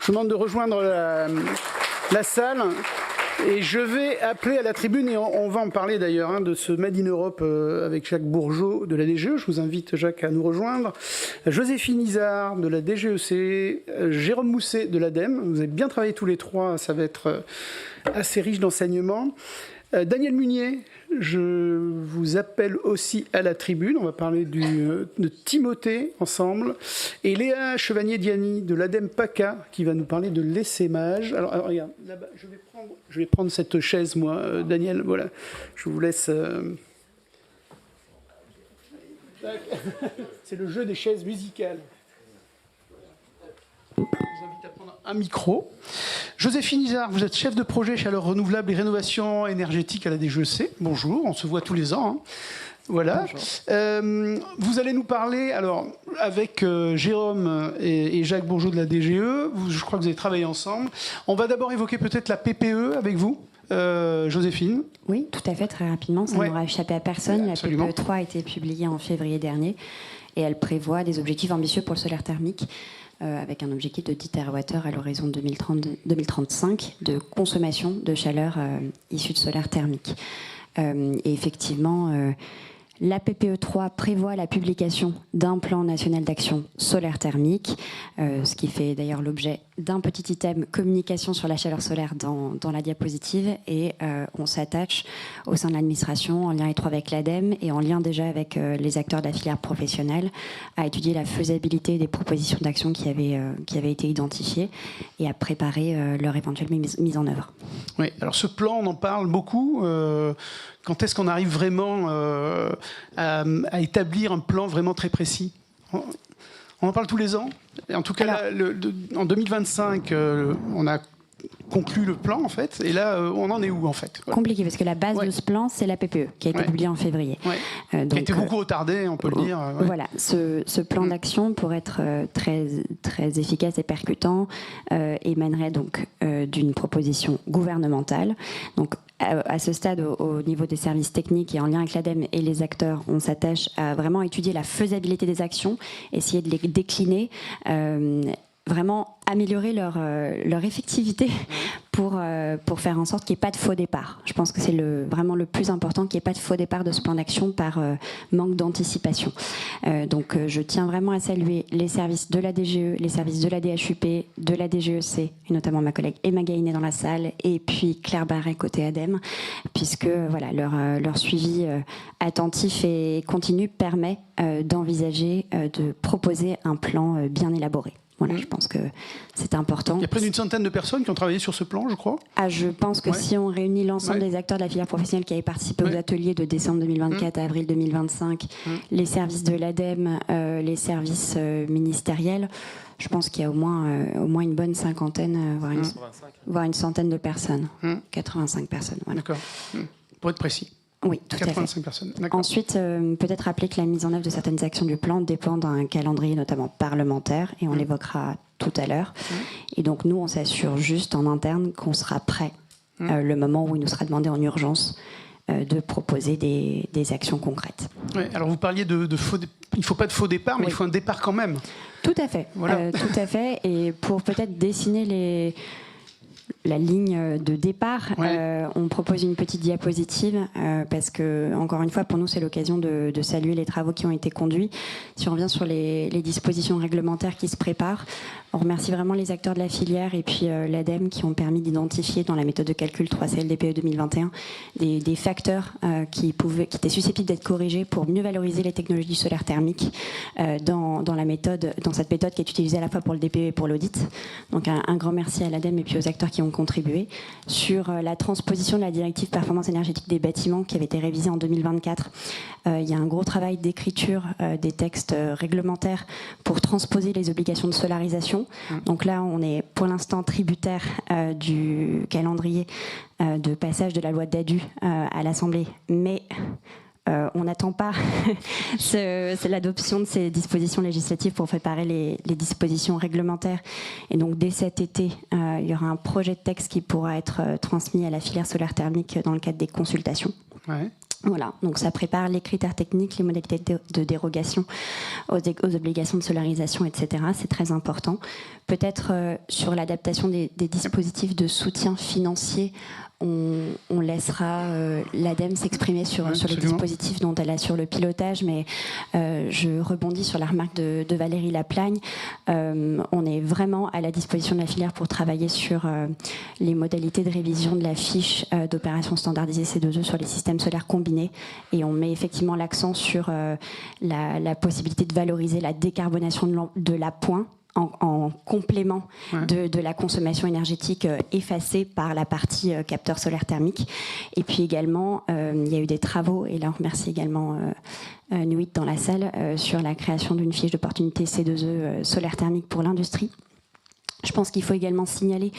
Je vous demande de rejoindre la salle et je vais appeler à la tribune, et on va en parler d'ailleurs, de ce Made in Europe avec Jacques Bourgeot de la DGE. Je vous invite, Jacques, à nous rejoindre. Joséphine Izard de la DGEC, Jérôme Mousset de l'ADEME. Vous avez bien travaillé tous les trois, ça va être assez riche d'enseignements. Daniel Munier, je vous appelle aussi à la tribune. On va parler de Timothée ensemble. Et Léa Chevanier-Diani de l'ADEME PACA qui va nous parler de l'essaimage. Alors regarde, là-bas, je vais prendre cette chaise, moi, Daniel. Voilà, je vous laisse. C'est le jeu des chaises musicales. Je vous invite à prendre un micro. Joséphine Izard, vous êtes chef de projet chaleur renouvelable et rénovation énergétique à la DGEC. Bonjour, on se voit tous les ans. Voilà. Vous allez nous parler, alors, avec Jérôme et Jacques Bourgeot de la DGE. Je crois que vous avez travaillé ensemble. On va d'abord évoquer peut-être la PPE avec vous. Joséphine. Oui, tout à fait, très rapidement. Ça n'aura échappé à personne. La PPE 3 a été publiée en février dernier et elle prévoit des objectifs ambitieux pour le solaire thermique. Avec un objectif de 10 TWh à l'horizon 2035 de consommation de chaleur issue de solaire thermique. Et effectivement, la PPE 3 prévoit la publication d'un plan national d'action solaire thermique, ce qui fait d'ailleurs l'objet d'un petit item communication sur la chaleur solaire dans la diapositive, et on s'attache au sein de l'administration, en lien étroit avec l'ADEME et en lien déjà avec les acteurs de la filière professionnelle, à étudier la faisabilité des propositions d'action qui avaient été identifiées et à préparer leur éventuelle mise en œuvre. Oui, alors ce plan, on en parle beaucoup. Quand est-ce qu'on arrive vraiment à établir un plan vraiment très précis ? On en parle tous les ans. Et en tout cas, là, en 2025, on a conclu le plan, en fait. Et là, on en est où, en fait ? Voilà. Compliqué, parce que la base de ce plan, c'est la PPE, qui a été publiée en févririe. Qui a été beaucoup retardée, on peut le dire. Voilà, ce plan d'action, pour être très, très efficace et percutant, émanerait donc d'une proposition gouvernementale. Donc, à ce stade, au niveau des services techniques et en lien avec l'ADEME et les acteurs, on s'attache à vraiment étudier la faisabilité des actions, essayer de les décliner, vraiment améliorer leur effectivité pour faire en sorte qu'il n'y ait pas de faux départ. Je pense que c'est vraiment le plus important, qu'il n'y ait pas de faux départ de ce plan d'action par manque d'anticipation. Donc je tiens vraiment à saluer les services de la DGE, les services de la DHUP, de la DGEC, et notamment ma collègue Emma Gainet dans la salle, et puis Claire Barret côté ADEME, puisque voilà, leur suivi attentif et continu permet d'envisager, de proposer un plan bien élaboré. Voilà, je pense que c'est important. Il y a près d'une centaine de personnes qui ont travaillé sur ce plan, je crois. Je pense que si on réunit l'ensemble des acteurs de la filière professionnelle qui avaient participé aux ateliers de décembre 2024 à avril 2025, les services de l'ADEME, les services ministériels, je pense qu'il y a au moins une bonne cinquantaine, voire une centaine de personnes. 85 personnes. Voilà. D'accord. Pour être précis. Oui, tout 85 à fait. personnes. Ensuite, peut-être rappeler que la mise en œuvre de certaines actions du plan dépend d'un calendrier notamment parlementaire, et on l'évoquera tout à l'heure. Et donc nous, on s'assure juste en interne qu'on sera prêt le moment où il nous sera demandé en urgence de proposer des actions concrètes. Ouais, alors vous parliez de faux il ne faut pas de faux départ, mais il faut un départ quand même. Tout à fait. Voilà. Tout à fait. Et pour peut-être dessiner la ligne de départ, on propose une petite diapositive parce que, encore une fois, pour nous, c'est l'occasion de saluer les travaux qui ont été conduits. Si on revient sur les dispositions réglementaires qui se préparent, on remercie vraiment les acteurs de la filière et puis l'ADEME qui ont permis d'identifier dans la méthode de calcul 3CLDPE 2021 des facteurs qui étaient susceptibles d'être corrigés pour mieux valoriser les technologies du solaire thermique dans cette méthode qui est utilisée à la fois pour le DPE et pour l'audit. Donc un grand merci à l'ADEME et puis aux acteurs qui ont contribué sur la transposition de la directive performance énergétique des bâtiments qui avait été révisée en 2024. Il y a un gros travail d'écriture des textes réglementaires pour transposer les obligations de solarisation. Donc là, on est pour l'instant tributaire du calendrier de passage de la loi DADU à l'Assemblée, mais on n'attend pas c'est l'adoption de ces dispositions législatives pour préparer les dispositions réglementaires. Et donc dès cet été, il y aura un projet de texte qui pourra être transmis à la filière solaire thermique dans le cadre des consultations. Voilà, donc ça prépare les critères techniques, les modalités de dérogation aux obligations de solarisation, etc. C'est très important. Peut-être sur l'adaptation des dispositifs de soutien financier, on laissera l'ADEME s'exprimer sur les dispositifs dont elle assure le pilotage, mais je rebondis sur la remarque de Valérie Laplagne. On est vraiment à la disposition de la filière pour travailler sur les modalités de révision de la fiche d'opération standardisée C2E sur les systèmes solaires combinés, et on met effectivement l'accent sur la possibilité de valoriser la décarbonation de l'appoint en complément de la consommation énergétique effacée par la partie capteur solaire thermique. Et puis également, il y a eu des travaux, et là on remercie également Nuit dans la salle, sur la création d'une fiche d'opportunité C2E solaire thermique pour l'industrie. Je pense qu'il faut également signaler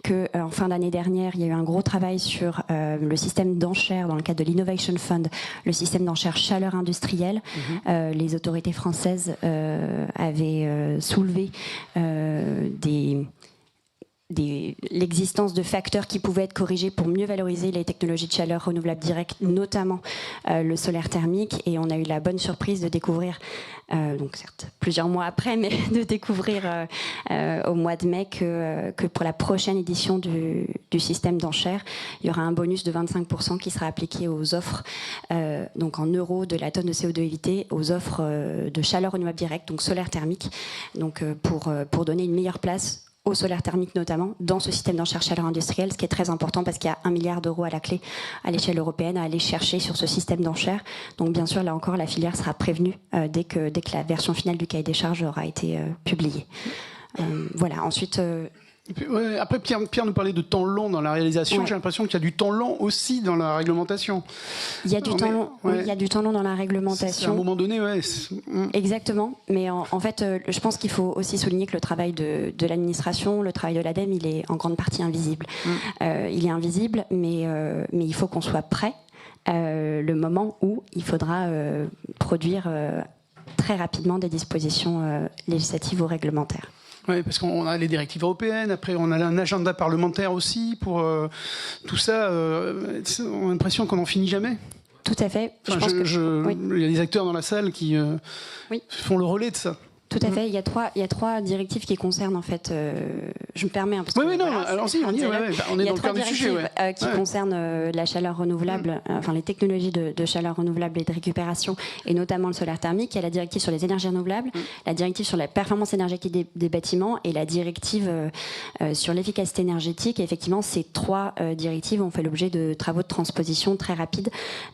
qu'en fin d'année dernière, il y a eu un gros travail sur le système d'enchères dans le cadre de l'Innovation Fund, le système d'enchères chaleur industrielle. Les autorités françaises avaient soulevé l'existence de facteurs qui pouvaient être corrigés pour mieux valoriser les technologies de chaleur renouvelable directe, notamment le solaire thermique. Et on a eu la bonne surprise de découvrir, donc certes plusieurs mois après, mais de découvrir au mois de mai que pour la prochaine édition du système d'enchères, il y aura un bonus de 25% qui sera appliqué aux offres, donc en euros de la tonne de CO2 évitée, aux offres de chaleur renouvelable directe, donc solaire thermique, donc pour donner une meilleure place au solaire thermique notamment, dans ce système d'enchères chaleur industrielle, ce qui est très important parce qu'il y a 1 milliard d'euros à la clé à l'échelle européenne à aller chercher sur ce système d'enchères. Donc bien sûr, là encore, la filière sera prévenue dès que la version finale du cahier des charges aura été publiée. Voilà, ensuite... Après, Pierre nous parlait de temps long dans la réalisation. Ouais. J'ai l'impression qu'il y a du temps long aussi dans la réglementation. Il y a du temps long. Oui, il y a du temps long dans la réglementation. À un moment donné, Exactement. Mais en fait, je pense qu'il faut aussi souligner que le travail de l'administration, le travail de l'ADEME, il est en grande partie invisible. Il est invisible, mais il faut qu'on soit prêt le moment où il faudra produire très rapidement des dispositions législatives ou réglementaires. Oui, parce qu'on a les directives européennes, après on a un agenda parlementaire aussi pour tout ça. On a l'impression qu'on n'en finit jamais. Tout à fait. Il y a des acteurs dans la salle qui font le relais de ça. Tout à fait. Il y a trois directives qui concernent, en fait, je me permets... Parce que, allons-y, on est dans le cœur du sujet. Qui concernent la chaleur renouvelable, enfin les technologies de chaleur renouvelable et de récupération, et notamment le solaire thermique. Il y a la directive sur les énergies renouvelables, la directive sur la performance énergétique des bâtiments et la directive sur l'efficacité énergétique. Et effectivement, ces trois directives ont fait l'objet de travaux de transposition très rapides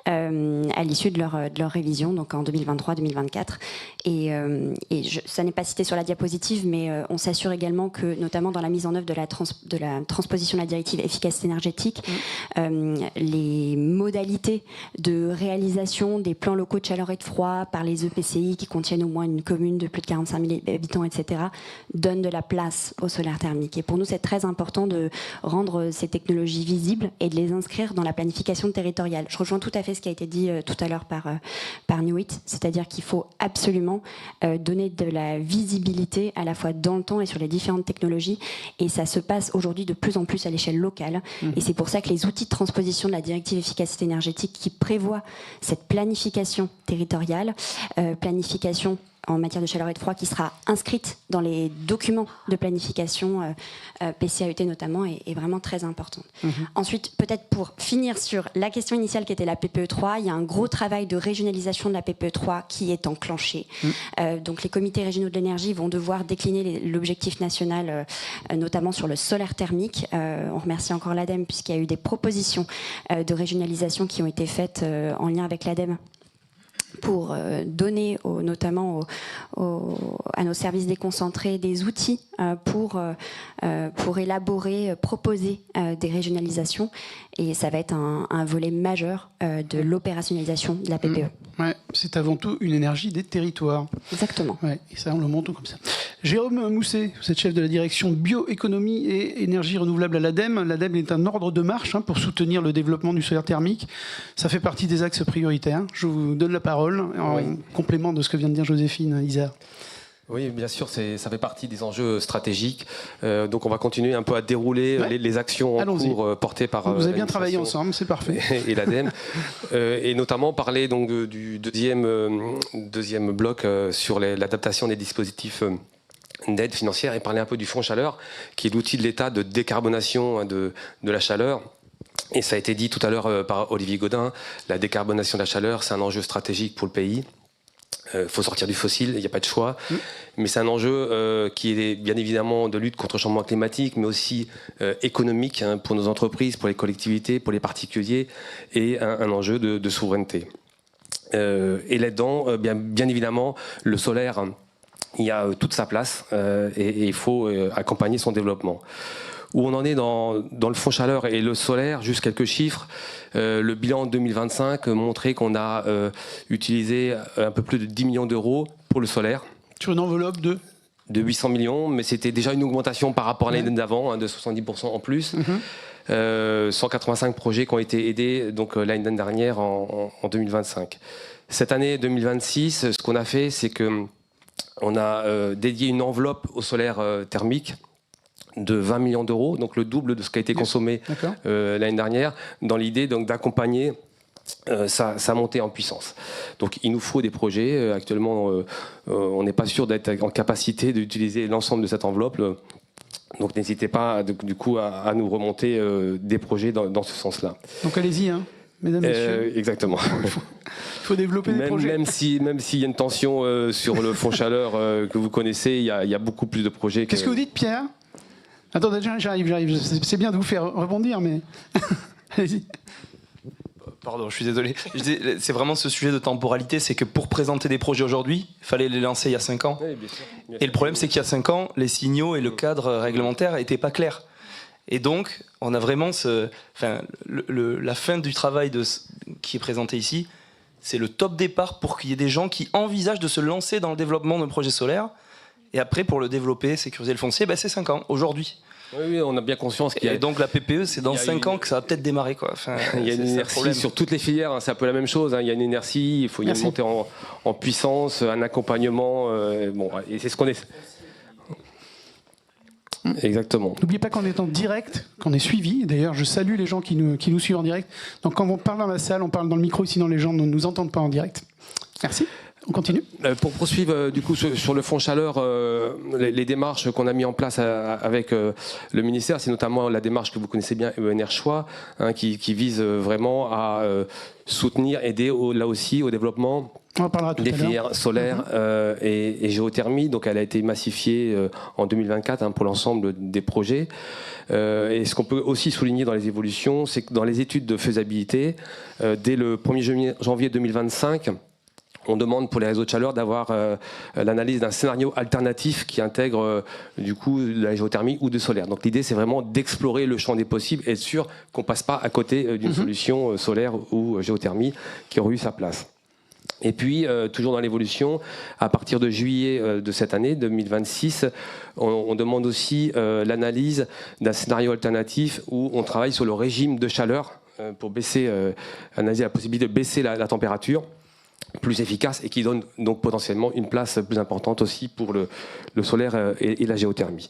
à l'issue de leur révision, donc en 2023-2024. Ça n'est pas cité sur la diapositive, mais on s'assure également que, notamment dans la mise en œuvre de la transposition de la directive efficacité énergétique, les modalités de réalisation des plans locaux de chaleur et de froid par les EPCI qui contiennent au moins une commune de plus de 45 000 habitants, etc., donnent de la place au solaire thermique. Et pour nous, c'est très important de rendre ces technologies visibles et de les inscrire dans la planification territoriale. Je rejoins tout à fait ce qui a été dit tout à l'heure par Nuit, c'est-à-dire qu'il faut absolument donner de la visibilité à la fois dans le temps et sur les différentes technologies, et ça se passe aujourd'hui de plus en plus à l'échelle locale, et c'est pour ça que les outils de transposition de la directive efficacité énergétique qui prévoit cette planification territoriale, planification en matière de chaleur et de froid qui sera inscrite dans les documents de planification PCAET notamment est vraiment très importante. Ensuite, peut-être pour finir sur la question initiale qui était la PPE3, il y a un gros travail de régionalisation de la PPE3 qui est enclenché. Donc les comités régionaux de l'énergie vont devoir décliner l'objectif national, notamment sur le solaire thermique. On remercie encore l'ADEME puisqu'il y a eu des propositions de régionalisation qui ont été faites en lien avec l'ADEME pour donner notamment à nos services déconcentrés des outils pour élaborer, proposer des régionalisations. Et ça va être un volet majeur de l'opérationnalisation de la PPE. Ouais, c'est avant tout une énergie des territoires. Exactement. Ouais, et ça, on le montre comme ça. Jérôme Mousset, vous êtes chef de la direction bioéconomie et énergie renouvelable à l'ADEME. L'ADEME est un ordre de marche pour soutenir le développement du solaire thermique. Ça fait partie des axes prioritaires. Je vous donne la parole en complément de ce que vient de dire Joséphine Isard. Oui, bien sûr, ça fait partie des enjeux stratégiques. Donc on va continuer un peu à dérouler les actions en cours portées par... Vous avez bien travaillé ensemble, c'est parfait. Et l'ADEME. Et notamment parler donc, du deuxième bloc sur l'adaptation des dispositifs d'aide financière et parler un peu du Fonds Chaleur, qui est l'outil de l'État de décarbonation de la chaleur. Et ça a été dit tout à l'heure par Olivier Godin, la décarbonation de la chaleur, c'est un enjeu stratégique pour le pays. Faut sortir du fossile, il n'y a pas de choix. Mais c'est un enjeu qui est bien évidemment de lutte contre le changement climatique, mais aussi économique pour nos entreprises, pour les collectivités, pour les particuliers, et un enjeu de souveraineté. Et là-dedans, bien évidemment, le solaire, il y a toute sa place et il faut accompagner son développement. Où on en est dans le fonds chaleur et le solaire, juste quelques chiffres. Le bilan 2025 montrait qu'on a utilisé un peu plus de 10 millions d'euros pour le solaire. Sur une enveloppe de 800 millions, mais c'était déjà une augmentation par rapport à l'année d'avant, de 70% en plus. 185 projets qui ont été aidés donc l'année dernière en 2025. Cette année 2026, ce qu'on a fait, c'est qu'on a dédié une enveloppe au solaire thermique de 20 millions d'euros, donc le double de ce qui a été consommé l'année dernière, dans l'idée d'accompagner sa montée en puissance. Donc il nous faut des projets. Actuellement, on n'est pas sûr d'être en capacité d'utiliser l'ensemble de cette enveloppe. Donc n'hésitez pas du coup à nous remonter des projets dans ce sens-là. Donc allez-y, hein, mesdames, messieurs. Exactement. Il faut développer des projets. Même s'il y a une tension sur le fonds chaleur que vous connaissez, il y a beaucoup plus de projets. Qu'est-ce que vous dites, Pierre ? Attendez, j'arrive. C'est bien de vous faire rebondir, mais allez-y. Pardon, je suis désolé. C'est vraiment ce sujet de temporalité, c'est que pour présenter des projets aujourd'hui, il fallait les lancer il y a 5 ans. Oui, bien sûr. Et le problème, c'est qu'il y a 5 ans, les signaux et le cadre réglementaire n'étaient pas clairs. Et donc, on a vraiment la fin du travail qui est présenté ici, c'est le top départ pour qu'il y ait des gens qui envisagent de se lancer dans le développement d'un projet solaire. Et après, pour le développer, sécuriser le foncier, c'est 5 ans, aujourd'hui. Oui, on a bien conscience qu'il y a... Et donc la PPE, c'est dans 5 ans que ça va peut-être démarrer. Il y a une inertie sur toutes les filières, c'est un peu la même chose. Il y a une inertie, il faut y monter en puissance, un accompagnement. Et c'est ce qu'on est... Exactement. N'oubliez pas qu'on est en direct, qu'on est suivi. D'ailleurs, je salue les gens qui nous suivent en direct. Donc quand on parle dans la salle, on parle dans le micro, sinon les gens ne nous entendent pas en direct. Merci. On continue. Pour poursuivre du coup sur le fonds chaleur, les démarches qu'on a mis en place avec le ministère, c'est notamment la démarche que vous connaissez bien, ENR Choix, qui vise vraiment à soutenir, aider là aussi au développement des filières solaires et géothermie. Donc elle a été massifiée en 2024 pour l'ensemble des projets. Et ce qu'on peut aussi souligner dans les évolutions, c'est que dans les études de faisabilité, dès le 1er janvier 2025, on demande pour les réseaux de chaleur d'avoir l'analyse d'un scénario alternatif qui intègre du coup de la géothermie ou de solaire. Donc l'idée, c'est vraiment d'explorer le champ des possibles et être sûr qu'on ne passe pas à côté d'une solution solaire ou géothermie qui aurait eu sa place. Et puis, toujours dans l'évolution, à partir de juillet de cette année, 2026, on demande aussi l'analyse d'un scénario alternatif où on travaille sur le régime de chaleur pour analyser la possibilité de baisser la température, plus efficace et qui donne donc potentiellement une place plus importante aussi pour le solaire et la géothermie.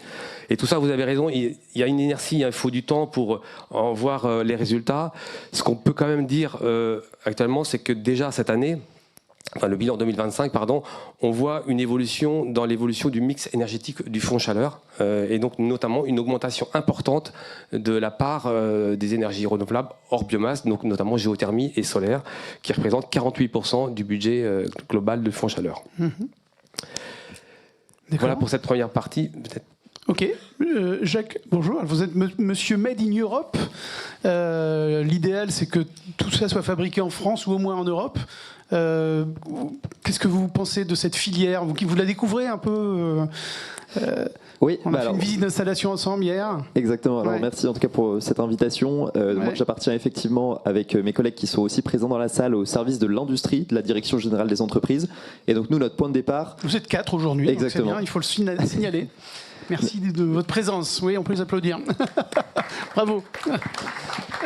Et tout ça, vous avez raison, il y a une inertie, il faut du temps pour en voir les résultats. Ce qu'on peut quand même dire actuellement, c'est que déjà cette année, le bilan 2025, on voit une évolution dans l'évolution du mix énergétique du fonds chaleur et donc notamment une augmentation importante de la part des énergies renouvelables hors biomasse, donc notamment géothermie et solaire, qui représentent 48% du budget global du fonds chaleur. Voilà pour cette première partie. Peut-être. Ok. Jacques, bonjour. Vous êtes monsieur Made in Europe. L'idéal, c'est que tout ça soit fabriqué en France ou au moins en Europe. Qu'est-ce que vous pensez de cette filière ? Vous la découvrez un peu Oui, on a fait une visite d'installation ensemble hier. Exactement. Alors merci en tout cas pour cette invitation. Moi, j'appartiens effectivement avec mes collègues qui sont aussi présents dans la salle au service de l'industrie, de la Direction générale des entreprises. Et donc nous, notre point de départ. Vous êtes 4 aujourd'hui. Exactement. Donc c'est bien, il faut le signaler. Merci de votre présence. Oui, on peut les applaudir. Bravo.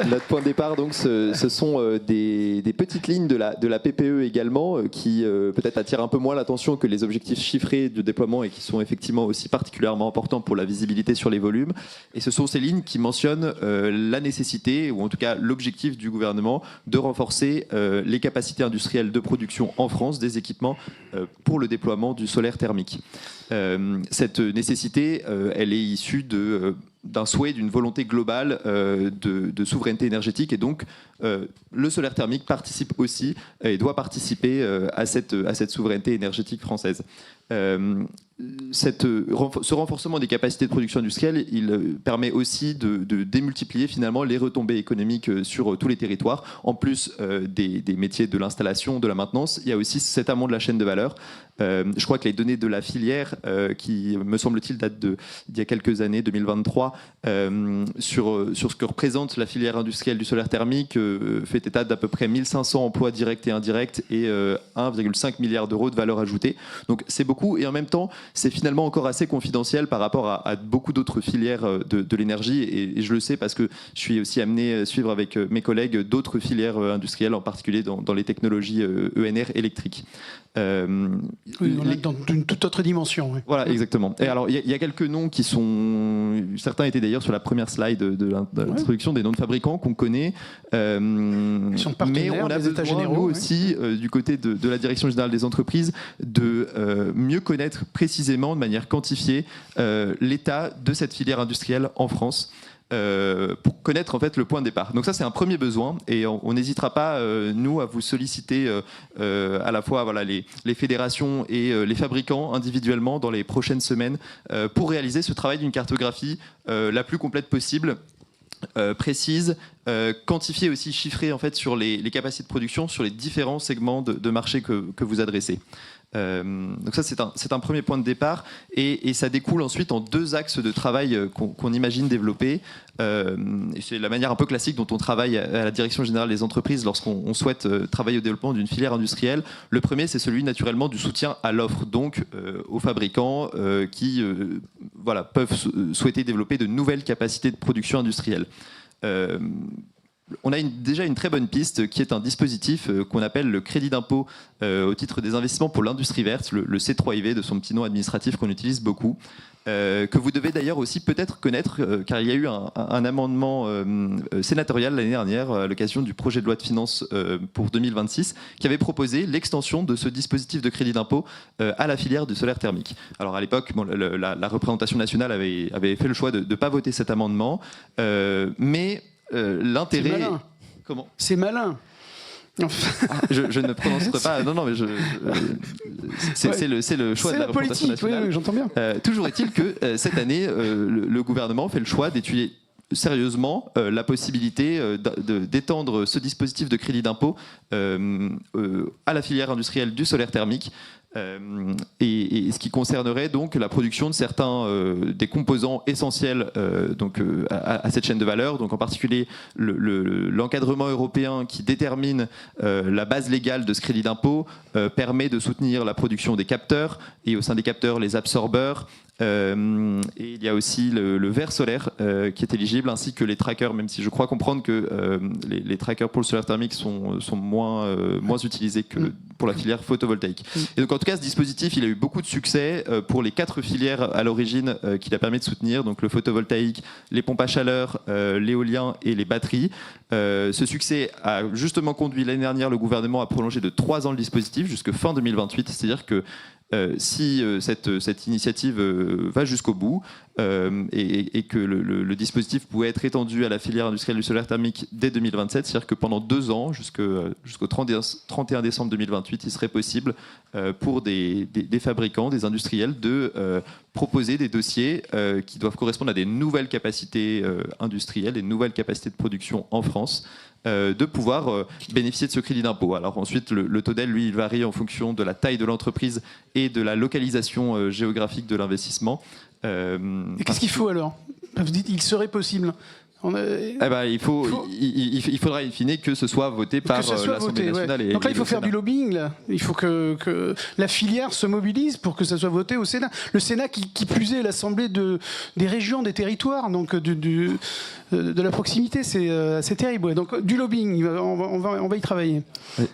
Notre point de départ, donc, ce sont des petites lignes de la PPE également, qui peut-être attirent un peu moins l'attention que les objectifs chiffrés de déploiement et qui sont effectivement aussi particulièrement importants pour la visibilité sur les volumes. Et ce sont ces lignes qui mentionnent la nécessité, ou en tout cas l'objectif du gouvernement, de renforcer les capacités industrielles de production en France des équipements pour le déploiement du solaire thermique. Cette nécessité, elle est issue d'un souhait, d'une volonté globale de souveraineté énergétique, et donc le solaire thermique participe aussi et doit participer à cette souveraineté énergétique française. Ce renforcement des capacités de production industrielle, il permet aussi de démultiplier finalement les retombées économiques sur tous les territoires. En plus des métiers de l'installation, de la maintenance, il y a aussi cet amont de la chaîne de valeur. Je crois que les données de la filière, qui me semble-t-il datent d'il y a quelques années, 2023, sur ce que représente la filière industrielle du solaire thermique, fait état d'à peu près 1500 emplois directs et indirects et 1,5 milliard d'euros de valeur ajoutée. Donc c'est beaucoup, et en même temps c'est finalement encore assez confidentiel par rapport à beaucoup d'autres filières de l'énergie, et je le sais parce que je suis aussi amené à suivre avec mes collègues d'autres filières industrielles, en particulier dans les technologies ENR électriques. Oui, on est dans une toute autre dimension. Oui. Voilà, exactement. Et alors, il y a quelques noms qui sont... Certains étaient d'ailleurs sur la première slide de l'introduction, des noms de fabricants qu'on connaît. Ils sont partenaires, mais on a des états besoin, généraux, nous aussi, du côté de la Direction générale des entreprises, de mieux connaître précisément, de manière quantifiée, l'état de cette filière industrielle en France. Pour connaître en fait le point de départ. Donc ça c'est un premier besoin, et on n'hésitera pas nous à vous solliciter à la fois les fédérations et les fabricants individuellement dans les prochaines semaines pour réaliser ce travail d'une cartographie la plus complète possible, précise, quantifiée aussi, chiffrée en fait sur les capacités de production sur les différents segments de marché que vous adressez. Donc ça c'est un premier point de départ, et ça découle ensuite en deux axes de travail qu'on imagine développer, et c'est la manière un peu classique dont on travaille à la Direction générale des entreprises lorsqu'on souhaite travailler au développement d'une filière industrielle. Le premier, c'est celui naturellement du soutien à l'offre, donc aux fabricants qui peuvent souhaiter développer de nouvelles capacités de production industrielle. On a déjà une très bonne piste qui est un dispositif qu'on appelle le crédit d'impôt au titre des investissements pour l'industrie verte, le C3IV de son petit nom administratif qu'on utilise beaucoup, que vous devez d'ailleurs aussi peut-être connaître, car il y a eu un amendement sénatorial l'année dernière à l'occasion du projet de loi de finances pour 2026 qui avait proposé l'extension de ce dispositif de crédit d'impôt à la filière du solaire thermique. Alors à l'époque, la représentation nationale avait fait le choix de ne pas voter cet amendement, mais l'intérêt... C'est malin. Comment ? C'est malin. Je ne prononcerai pas. Non, mais c'est le choix de la représentation nationale. Oui, j'entends bien. Toujours est-il que cette année, le gouvernement fait le choix d'étudier sérieusement la possibilité d'étendre ce dispositif de crédit d'impôt à la filière industrielle du solaire thermique. Et ce qui concernerait donc la production de certains des composants essentiels à cette chaîne de valeur, donc en particulier l'encadrement européen qui détermine la base légale de ce crédit d'impôt permet de soutenir la production des capteurs, et au sein des capteurs les absorbeurs. Et il y a aussi le verre solaire qui est éligible, ainsi que les trackers, même si je crois comprendre que les trackers pour le solaire thermique sont moins utilisés que pour la filière photovoltaïque. Et donc en tout cas, ce dispositif, il a eu beaucoup de succès pour les 4 filières à l'origine qu'il a permis de soutenir, donc le photovoltaïque, les pompes à chaleur, l'éolien et les batteries. Ce succès a justement conduit l'année dernière le gouvernement à prolonger de 3 ans le dispositif jusqu'à fin 2028, c'est-à-dire que si cette initiative va jusqu'au bout et que le dispositif pouvait être étendu à la filière industrielle du solaire thermique dès 2027, c'est-à-dire que pendant 2 ans, jusqu'au 31 décembre 2028, il serait possible pour des fabricants, des industriels, de proposer des dossiers qui doivent correspondre à des nouvelles capacités industrielles, des nouvelles capacités de production en France, de pouvoir bénéficier de ce crédit d'impôt. Alors ensuite, le taux d'aide, lui, il varie en fonction de la taille de l'entreprise et de la localisation géographique de l'investissement. Et qu'est-ce qu'il faut alors ? Vous dites il serait possible. il faudra in fine que ce soit voté par l'Assemblée nationale. Ouais. Donc là, il faut faire du lobbying. Là. Il faut que la filière se mobilise pour que ça soit voté au Sénat. Le Sénat, qui plus est l'Assemblée des régions, des territoires, donc de la proximité, c'est terrible. Ouais. Donc du lobbying, on va y travailler. Oui.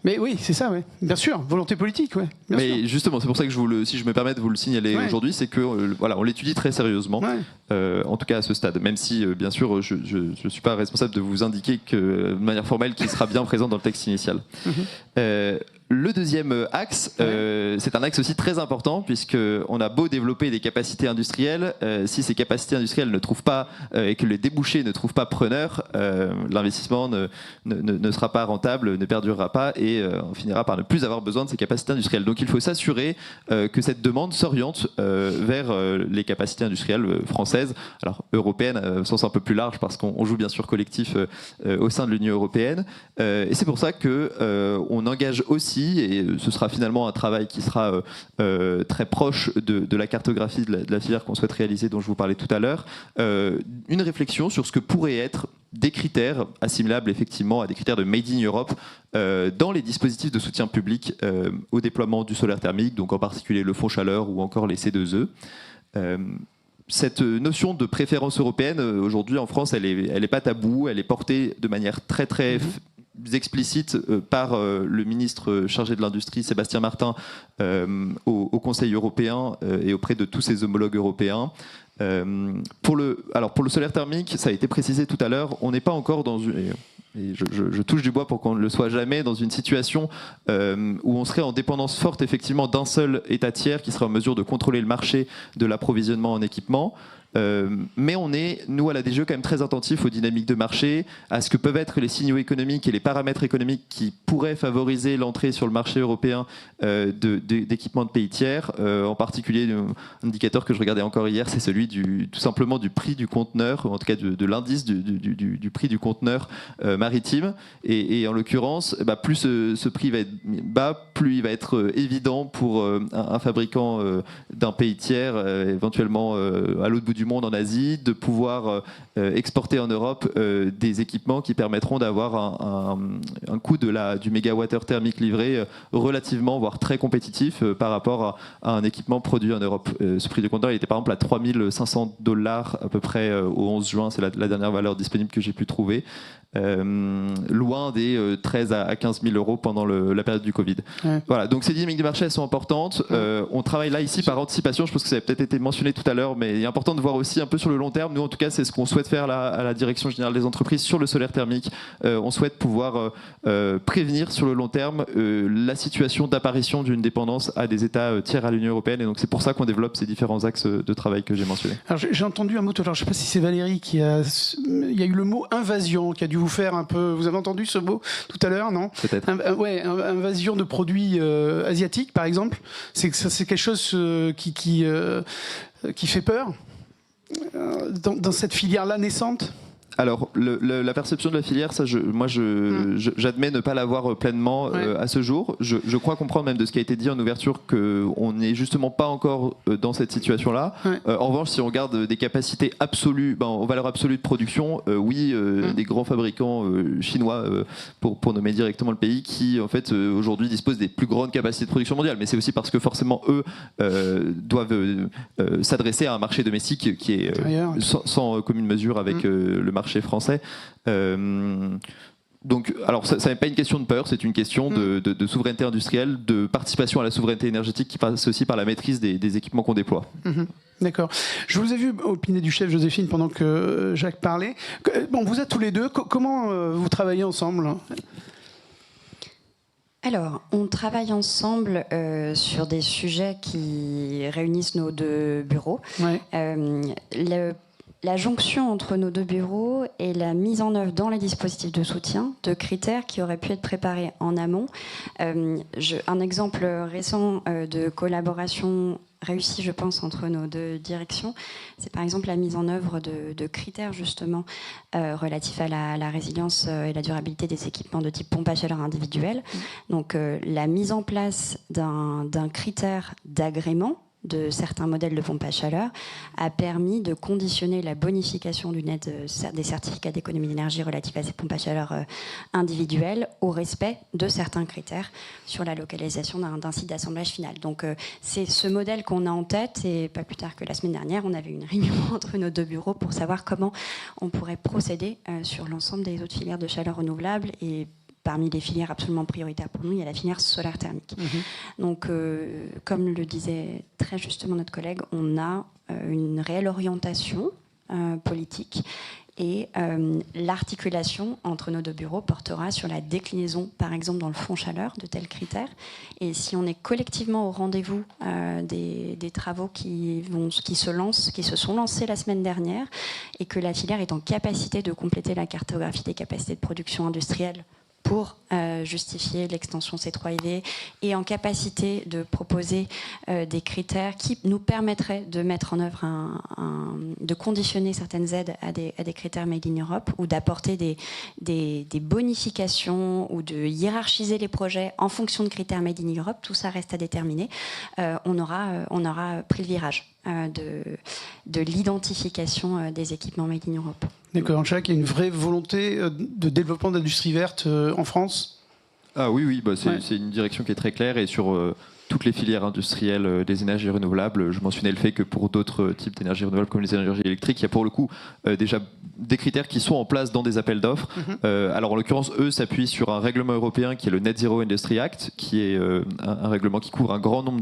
Mais oui, c'est ça, ouais. Bien sûr, volonté politique, ouais. Mais sûr. Justement, c'est pour ça que si je me permets de vous le signaler aujourd'hui, c'est que on l'étudie très sérieusement, en tout cas à ce stade. Même si, bien sûr, je ne suis pas responsable de vous indiquer de manière formelle qu'il sera bien présent dans le texte initial. Le deuxième axe, c'est un axe aussi très important, puisqu'on a beau développer des capacités industrielles, si ces capacités industrielles ne trouvent pas, et que les débouchés ne trouvent pas preneurs, l'investissement ne sera pas rentable, ne perdurera pas, et on finira par ne plus avoir besoin de ces capacités industrielles. Donc il faut s'assurer que cette demande s'oriente vers les capacités industrielles françaises, alors européennes, au sens un peu plus large, parce qu'on joue bien sûr collectif au sein de l'Union européenne, et c'est pour ça qu'on engage aussi, et ce sera finalement un travail qui sera très proche de la cartographie de la filière qu'on souhaite réaliser, dont je vous parlais tout à l'heure, une réflexion sur ce que pourraient être des critères assimilables effectivement à des critères de Made in Europe dans les dispositifs de soutien public au déploiement du solaire thermique, donc en particulier le fonds chaleur ou encore les C2E. Cette notion de préférence européenne, aujourd'hui en France, elle est pas taboue, elle est portée de manière très très explicite par le ministre chargé de l'Industrie, Sébastien Martin, au Conseil européen et auprès de tous ses homologues européens. Pour le solaire thermique, ça a été précisé tout à l'heure, on n'est pas encore dans une... Et je touche du bois pour qu'on ne le soit jamais, dans une situation où on serait en dépendance forte effectivement d'un seul État tiers qui serait en mesure de contrôler le marché de l'approvisionnement en équipement. Mais on est, nous, à la DGE, quand même très attentifs aux dynamiques de marché, à ce que peuvent être les signaux économiques et les paramètres économiques qui pourraient favoriser l'entrée sur le marché européen d'équipements de pays tiers. En particulier, un indicateur que je regardais encore hier, c'est celui tout simplement du prix du conteneur, en tout cas de l'indice du prix du conteneur maritime. Et en l'occurrence, plus ce prix va être bas, plus il va être évident pour un fabricant d'un pays tiers, éventuellement à l'autre bout du monde en Asie, de pouvoir exporter en Europe des équipements qui permettront d'avoir un coût du mégawattheure thermique livré relativement, voire très compétitif par rapport à un équipement produit en Europe. Ce prix du conteneur, il était par exemple à $3 500 à peu près au 11 juin, c'est la dernière valeur disponible que j'ai pu trouver. Loin des 13 à 15 000 euros pendant la période du Covid. Ouais. Voilà, donc ces dynamiques de marché elles sont importantes. On travaille là ici par anticipation, je pense que ça a peut-être été mentionné tout à l'heure, mais il est important de voir aussi un peu sur le long terme. Nous en tout cas c'est ce qu'on souhaite faire là, à la Direction Générale des Entreprises sur le solaire thermique. On souhaite pouvoir prévenir sur le long terme la situation d'apparition d'une dépendance à des États tiers à l'Union Européenne, et donc c'est pour ça qu'on développe ces différents axes de travail que j'ai mentionnés. Alors j'ai entendu un mot tout à l'heure, je ne sais pas si c'est Valérie il y a eu le mot invasion qui a dû vous faire un peu. Vous avez entendu ce mot tout à l'heure, non ? Peut-être. Invasion de produits asiatiques, par exemple. C'est quelque chose qui fait peur dans cette filière-là naissante. Alors, la perception de la filière, ça, j'admets ne pas l'avoir pleinement à ce jour. Je crois comprendre même de ce qui a été dit en ouverture qu'on n'est justement pas encore dans cette situation-là. En revanche, si on regarde des capacités absolues, en valeur absolue de production, des grands fabricants chinois, pour nommer directement le pays, qui en fait aujourd'hui disposent des plus grandes capacités de production mondiale. Mais c'est aussi parce que forcément eux doivent s'adresser à un marché domestique qui est sans commune mesure avec le marché français. Donc, alors ça n'est pas une question de peur, c'est une question de souveraineté industrielle, de participation à la souveraineté énergétique qui passe aussi par la maîtrise des équipements qu'on déploie. D'accord. Je vous ai vu opiner du chef Joséphine pendant que Jacques parlait. Bon, vous êtes tous les deux. Comment vous travaillez ensemble ? Alors, on travaille ensemble sur des sujets qui réunissent nos deux bureaux. Ouais. La jonction entre nos deux bureaux et la mise en œuvre dans les dispositifs de soutien de critères qui auraient pu être préparés en amont. Un exemple récent de collaboration réussie, je pense, entre nos deux directions, c'est par exemple la mise en œuvre de critères justement relatifs à la résilience et la durabilité des équipements de type pompe à chaleur individuelle. Donc la mise en place d'un critère d'agrément de certains modèles de pompe à chaleur a permis de conditionner la bonification d'une aide des certificats d'économie d'énergie relatifs à ces pompes à chaleur individuelles au respect de certains critères sur la localisation d'un site d'assemblage final. Donc c'est ce modèle qu'on a en tête, et pas plus tard que la semaine dernière, on avait une réunion entre nos deux bureaux pour savoir comment on pourrait procéder sur l'ensemble des autres filières de chaleur renouvelable. Et parmi les filières absolument prioritaires pour nous, il y a la filière solaire thermique. Donc, comme le disait très justement notre collègue, on a une réelle orientation politique, et l'articulation entre nos deux bureaux portera sur la déclinaison, par exemple, dans le fonds chaleur, de tels critères. Et si on est collectivement au rendez-vous des travaux qui se sont lancés la semaine dernière, et que la filière est en capacité de compléter la cartographie des capacités de production industrielle pour justifier l'extension C3IV, et en capacité de proposer des critères qui nous permettraient de mettre en œuvre de conditionner certaines aides à des critères Made in Europe, ou d'apporter des bonifications, ou de hiérarchiser les projets en fonction de critères Made in Europe. Tout ça reste à déterminer. On aura pris le virage de l'identification des équipements Made in Europe. D'accord, Jacques, il y a une vraie volonté de développement d'industrie verte en France ? Ah oui, c'est une direction qui est très claire, et sur toutes les filières industrielles des énergies renouvelables, je mentionnais le fait que pour d'autres types d'énergies renouvelables comme les énergies électriques, il y a pour le coup déjà des critères qui sont en place dans des appels d'offres. Alors en l'occurrence, eux s'appuient sur un règlement européen qui est le Net Zero Industry Act, qui est un règlement qui couvre un grand nombre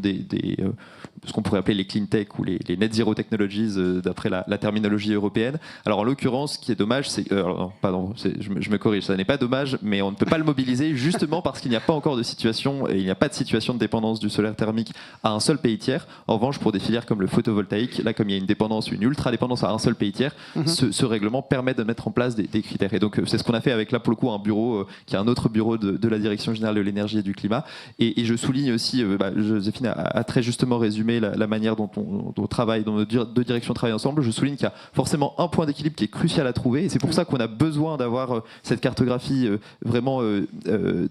ce qu'on pourrait appeler les clean tech ou les net zero technologies d'après la terminologie européenne. Alors en l'occurrence, ce qui est dommage, c'est je me corrige, ça n'est pas dommage, mais on ne peut pas le mobiliser justement parce qu'il n'y a pas encore de situation, et il n'y a pas de situation de dépendance du solaire thermique à un seul pays tiers. En revanche, pour des filières comme le photovoltaïque, là, comme il y a une ultra dépendance à un seul pays tiers, ce règlement permet de mettre en place des critères. Et donc c'est ce qu'on a fait avec, là pour le coup, un bureau qui est un autre bureau de la Direction générale de l'énergie et du climat. Et je souligne aussi, Joséphine a très justement résumé la manière dont on travaille, dont nos deux directions travaillent ensemble. Je souligne qu'il y a forcément un point d'équilibre qui est crucial à trouver, et c'est pour ça qu'on a besoin d'avoir cette cartographie vraiment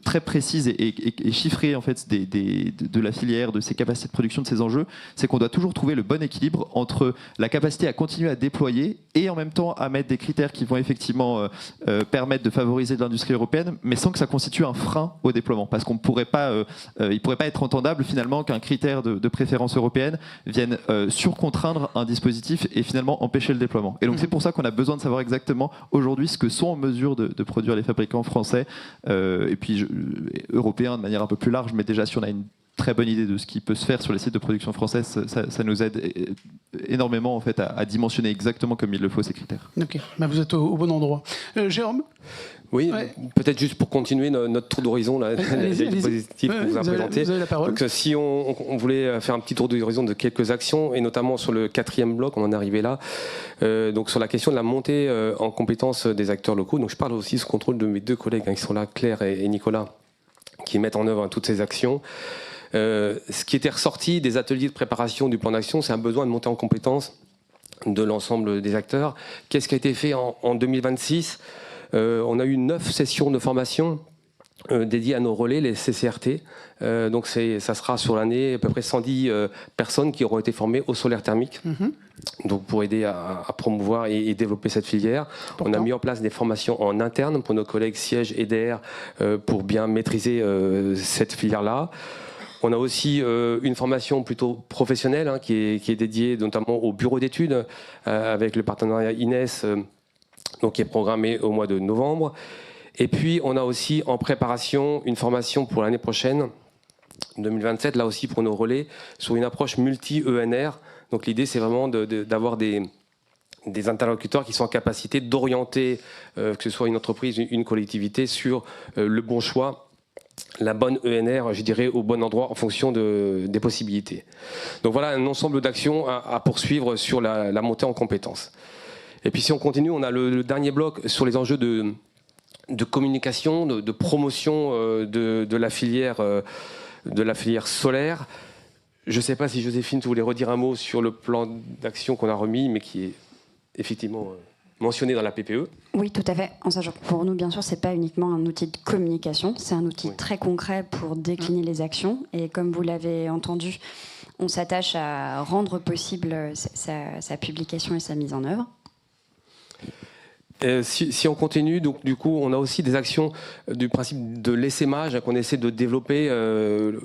très précise et chiffrée en fait de la filière, de ses capacités de production, de ses enjeux. C'est qu'on doit toujours trouver le bon équilibre entre la capacité à continuer à déployer et en même temps à mettre des critères qui vont effectivement permettre de favoriser l'industrie européenne, mais sans que ça constitue un frein au déploiement, parce qu'on pourrait pas, il pourrait pas être entendable finalement qu'un critère de préférence européenne vienne surcontraindre un dispositif et finalement empêcher le déploiement. Et donc c'est pour ça qu'on a besoin de savoir exactement aujourd'hui ce que sont en mesure de produire les fabricants français, et puis européens de manière un peu plus large, mais déjà si on a une très bonne idée de ce qui peut se faire sur les sites de production française, ça nous aide énormément en fait à dimensionner exactement comme il le faut ces critères. Ok, vous êtes au bon endroit. Jérôme ? Oui, peut-être juste pour continuer notre tour d'horizon, les dispositifs qu'on vous a présentés. Vous avez la parole. Donc, si on voulait faire un petit tour d'horizon de quelques actions, et notamment sur le 4e bloc, on en est arrivé là, donc sur la question de la montée en compétences des acteurs locaux. Donc je parle aussi sous contrôle de mes deux collègues qui sont là, Claire et Nicolas, qui mettent en œuvre toutes ces actions. Ce qui était ressorti des ateliers de préparation du plan d'action, c'est un besoin de monter en compétences de l'ensemble des acteurs. Qu'est-ce qui a été fait en 2026 ? On a eu 9 sessions de formation dédiées à nos relais, les CCRT. Donc ça sera sur l'année à peu près 110 personnes qui auront été formées au solaire thermique. Donc pour aider à promouvoir et développer cette filière. On a mis en place des formations en interne pour nos collègues sièges et DR pour bien maîtriser cette filière-là. On a aussi une formation plutôt professionnelle qui est dédiée notamment au bureau d'études avec le partenariat INES, donc qui est programmé au mois de novembre. Et puis on a aussi en préparation une formation pour l'année prochaine, 2027, là aussi pour nos relais, sur une approche multi-ENR. Donc l'idée c'est vraiment d'avoir des interlocuteurs qui sont en capacité d'orienter, que ce soit une entreprise, une collectivité, sur le bon choix, la bonne ENR, je dirais, au bon endroit en fonction des possibilités. Donc voilà un ensemble d'actions à poursuivre sur la montée en compétences. Et puis si on continue, on a le dernier bloc sur les enjeux de communication, de promotion de la filière solaire. Je ne sais pas si Joséphine, tu voulais redire un mot sur le plan d'action qu'on a remis, mais qui est effectivement mentionné dans la PPE. Oui, tout à fait. En sachant que pour nous, bien sûr, c'est pas uniquement un outil de communication, c'est un outil très concret pour décliner les actions. Et comme vous l'avez entendu, on s'attache à rendre possible sa publication et sa mise en œuvre. Si on continue, donc du coup, on a aussi des actions du principe de l'essaimage qu'on essaie de développer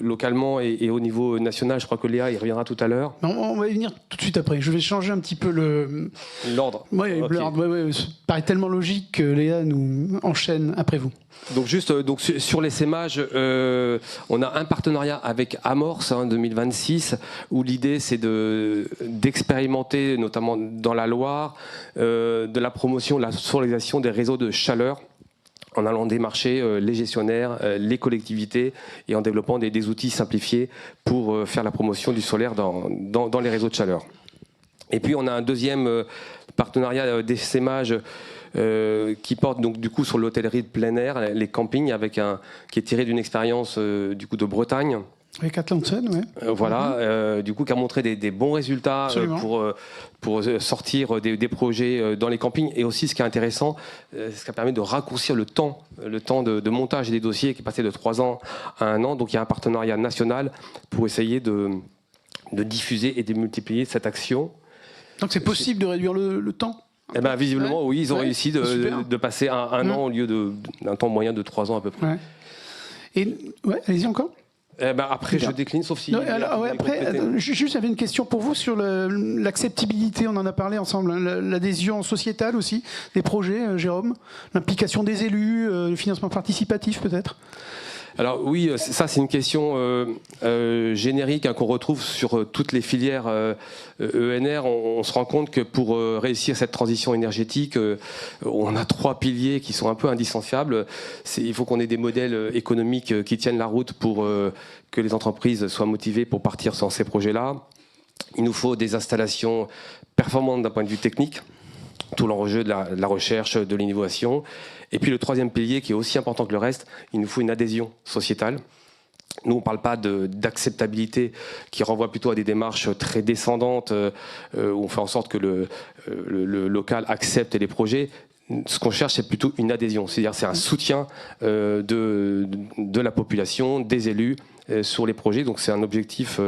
localement et au niveau national. Je crois que Léa y reviendra tout à l'heure. On va y venir tout de suite après. Je vais changer un petit peu l'ordre. Oui, okay. L'ordre. Ça paraît tellement logique que Léa nous enchaîne après vous. Donc juste donc sur l'essaimage, on a un partenariat avec Amorce 2026 où l'idée c'est d'expérimenter notamment dans la Loire de la promotion, de la solarisation des réseaux de chaleur en allant démarcher les gestionnaires, les collectivités et en développant des outils simplifiés pour faire la promotion du solaire dans les réseaux de chaleur. Et puis on a un deuxième partenariat d'essaimage qui porte donc du coup sur l'hôtellerie de plein air, les campings, qui est tiré d'une expérience du coup de Bretagne. Avec Atlanten, ouais. Voilà, du coup qui a montré des bons résultats pour sortir des projets dans les campings. Et aussi, ce qui est intéressant, ce qui a permis de raccourcir le temps de montage des dossiers qui est passé de 3 ans à 1 an. Donc il y a un partenariat national pour essayer de diffuser et de multiplier cette action. Donc c'est possible de réduire le temps? Eh ben, visiblement, oui, ils ont réussi de passer un an au lieu d'un temps moyen de 3 ans à peu près. Ouais. Et allez-y encore. Après, je décline, sauf si... Non, alors, après, juste, j'avais une question pour vous sur l'acceptabilité, on en a parlé ensemble, hein, l'adhésion sociétale aussi, des projets, Jérôme, l'implication des élus, le financement participatif peut-être. Alors oui, ça c'est une question générique qu'on retrouve sur toutes les filières ENR. On se rend compte que pour réussir cette transition énergétique, on a 3 piliers qui sont un peu indissociables. Il faut qu'on ait des modèles économiques qui tiennent la route pour que les entreprises soient motivées pour partir sur ces projets-là. Il nous faut des installations performantes d'un point de vue technique, tout l'enjeu de la recherche, de l'innovation. Et puis le 3e pilier, qui est aussi important que le reste, il nous faut une adhésion sociétale. Nous, on ne parle pas d'acceptabilité qui renvoie plutôt à des démarches très descendantes, où on fait en sorte que le local accepte les projets. Ce qu'on cherche, c'est plutôt une adhésion, c'est-à-dire c'est un soutien de la population, des élus sur les projets. Donc c'est un objectif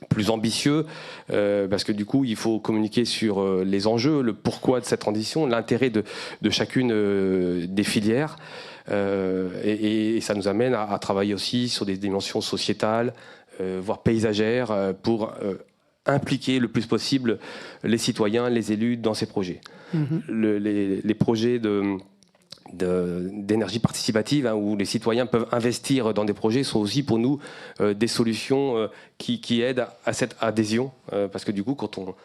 plus ambitieux, parce que du coup il faut communiquer sur les enjeux, le pourquoi de cette transition, l'intérêt de chacune des filières, et ça nous amène à travailler aussi sur des dimensions sociétales, voire paysagères, pour impliquer le plus possible les citoyens, les élus dans ces projets. Les projets d'énergie participative, hein, où les citoyens peuvent investir dans des projets, sont aussi pour nous des solutions qui aident à cette adhésion, parce que du coup quand on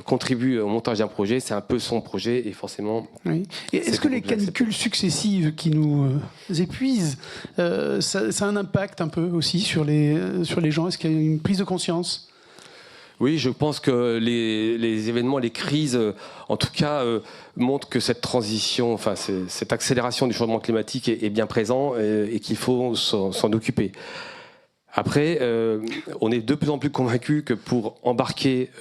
contribue au montage d'un projet, c'est un peu son projet et forcément... Oui. Est-ce que les canicules successives qui nous épuisent, ça a un impact un peu aussi sur les gens? Est-ce qu'il y a une prise de conscience? Oui, je pense que les événements, les crises, en tout cas, montrent que cette transition, enfin cette accélération du changement climatique est bien présent et qu'il faut s'en occuper. Après, on est de plus en plus convaincus que pour embarquer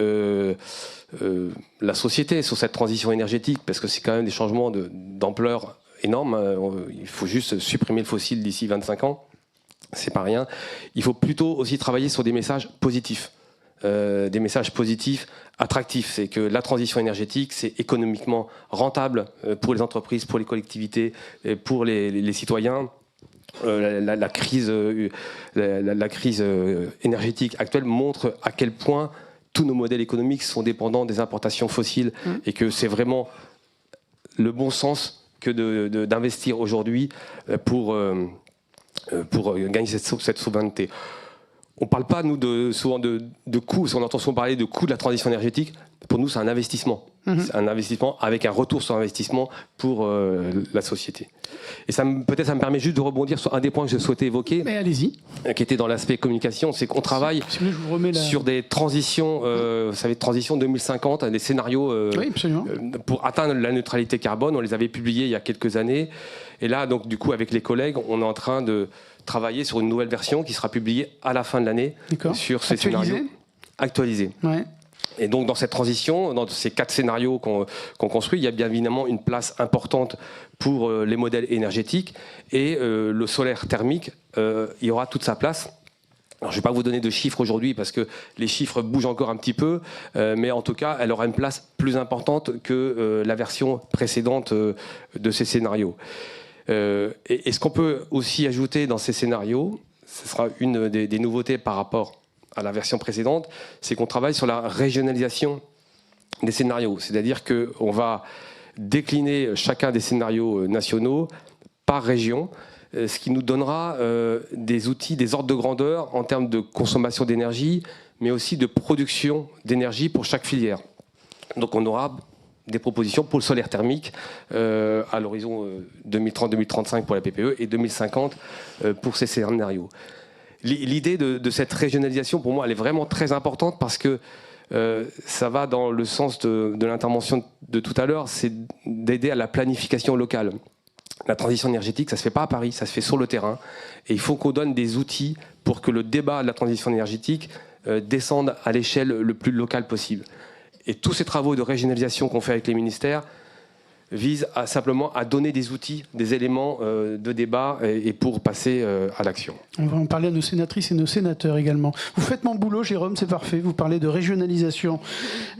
la société sur cette transition énergétique, parce que c'est quand même des changements d'ampleur énorme, il faut juste supprimer le fossile d'ici 25 ans, c'est pas rien. Il faut plutôt aussi travailler sur des messages positifs. Des messages positifs, attractifs. C'est que la transition énergétique, c'est économiquement rentable pour les entreprises, pour les collectivités, pour les citoyens. La crise énergétique actuelle montre à quel point tous nos modèles économiques sont dépendants des importations fossiles et que c'est vraiment le bon sens que d'investir aujourd'hui pour gagner cette souveraineté. On ne parle pas, nous, souvent de coûts. Si on entend souvent parler de coûts de la transition énergétique, pour nous, c'est un investissement. C'est un investissement avec un retour sur investissement pour la société. Et peut-être ça me permet juste de rebondir sur un des points que je souhaitais évoquer. Mais allez-y. Qui était dans l'aspect communication. C'est qu'on travaille sur des transitions, vous savez, transition 2050, des scénarios pour atteindre la neutralité carbone. On les avait publiés il y a quelques années. Et là, donc, du coup, avec les collègues, on est en train de travailler sur une nouvelle version qui sera publiée à la fin de l'année sur ces scénarios actualisés. Ouais. Et donc dans cette transition, dans ces 4 scénarios qu'on construit, il y a bien évidemment une place importante pour les modèles énergétiques et le solaire thermique, il y aura toute sa place. Alors, je ne vais pas vous donner de chiffres aujourd'hui parce que les chiffres bougent encore un petit peu, mais en tout cas, elle aura une place plus importante que la version précédente de ces scénarios. Et ce qu'on peut aussi ajouter dans ces scénarios, ce sera une des nouveautés par rapport à la version précédente, c'est qu'on travaille sur la régionalisation des scénarios. C'est-à-dire qu'on va décliner chacun des scénarios nationaux par région, ce qui nous donnera des outils, des ordres de grandeur en termes de consommation d'énergie, mais aussi de production d'énergie pour chaque filière. Donc on aura des propositions pour le solaire thermique à l'horizon 2030-2035 pour la PPE et 2050 pour ces scénarios. L'idée de cette régionalisation, pour moi, elle est vraiment très importante parce que ça va dans le sens de l'intervention de tout à l'heure, c'est d'aider à la planification locale. La transition énergétique, ça ne se fait pas à Paris, ça se fait sur le terrain. Et il faut qu'on donne des outils pour que le débat de la transition énergétique descende à l'échelle le plus locale possible. Et tous ces travaux de régionalisation qu'on fait avec les ministères visent simplement à donner des outils, des éléments de débat et pour passer à l'action. On va en parler à nos sénatrices et nos sénateurs également. Vous faites mon boulot, Jérôme, c'est parfait. Vous parlez de régionalisation.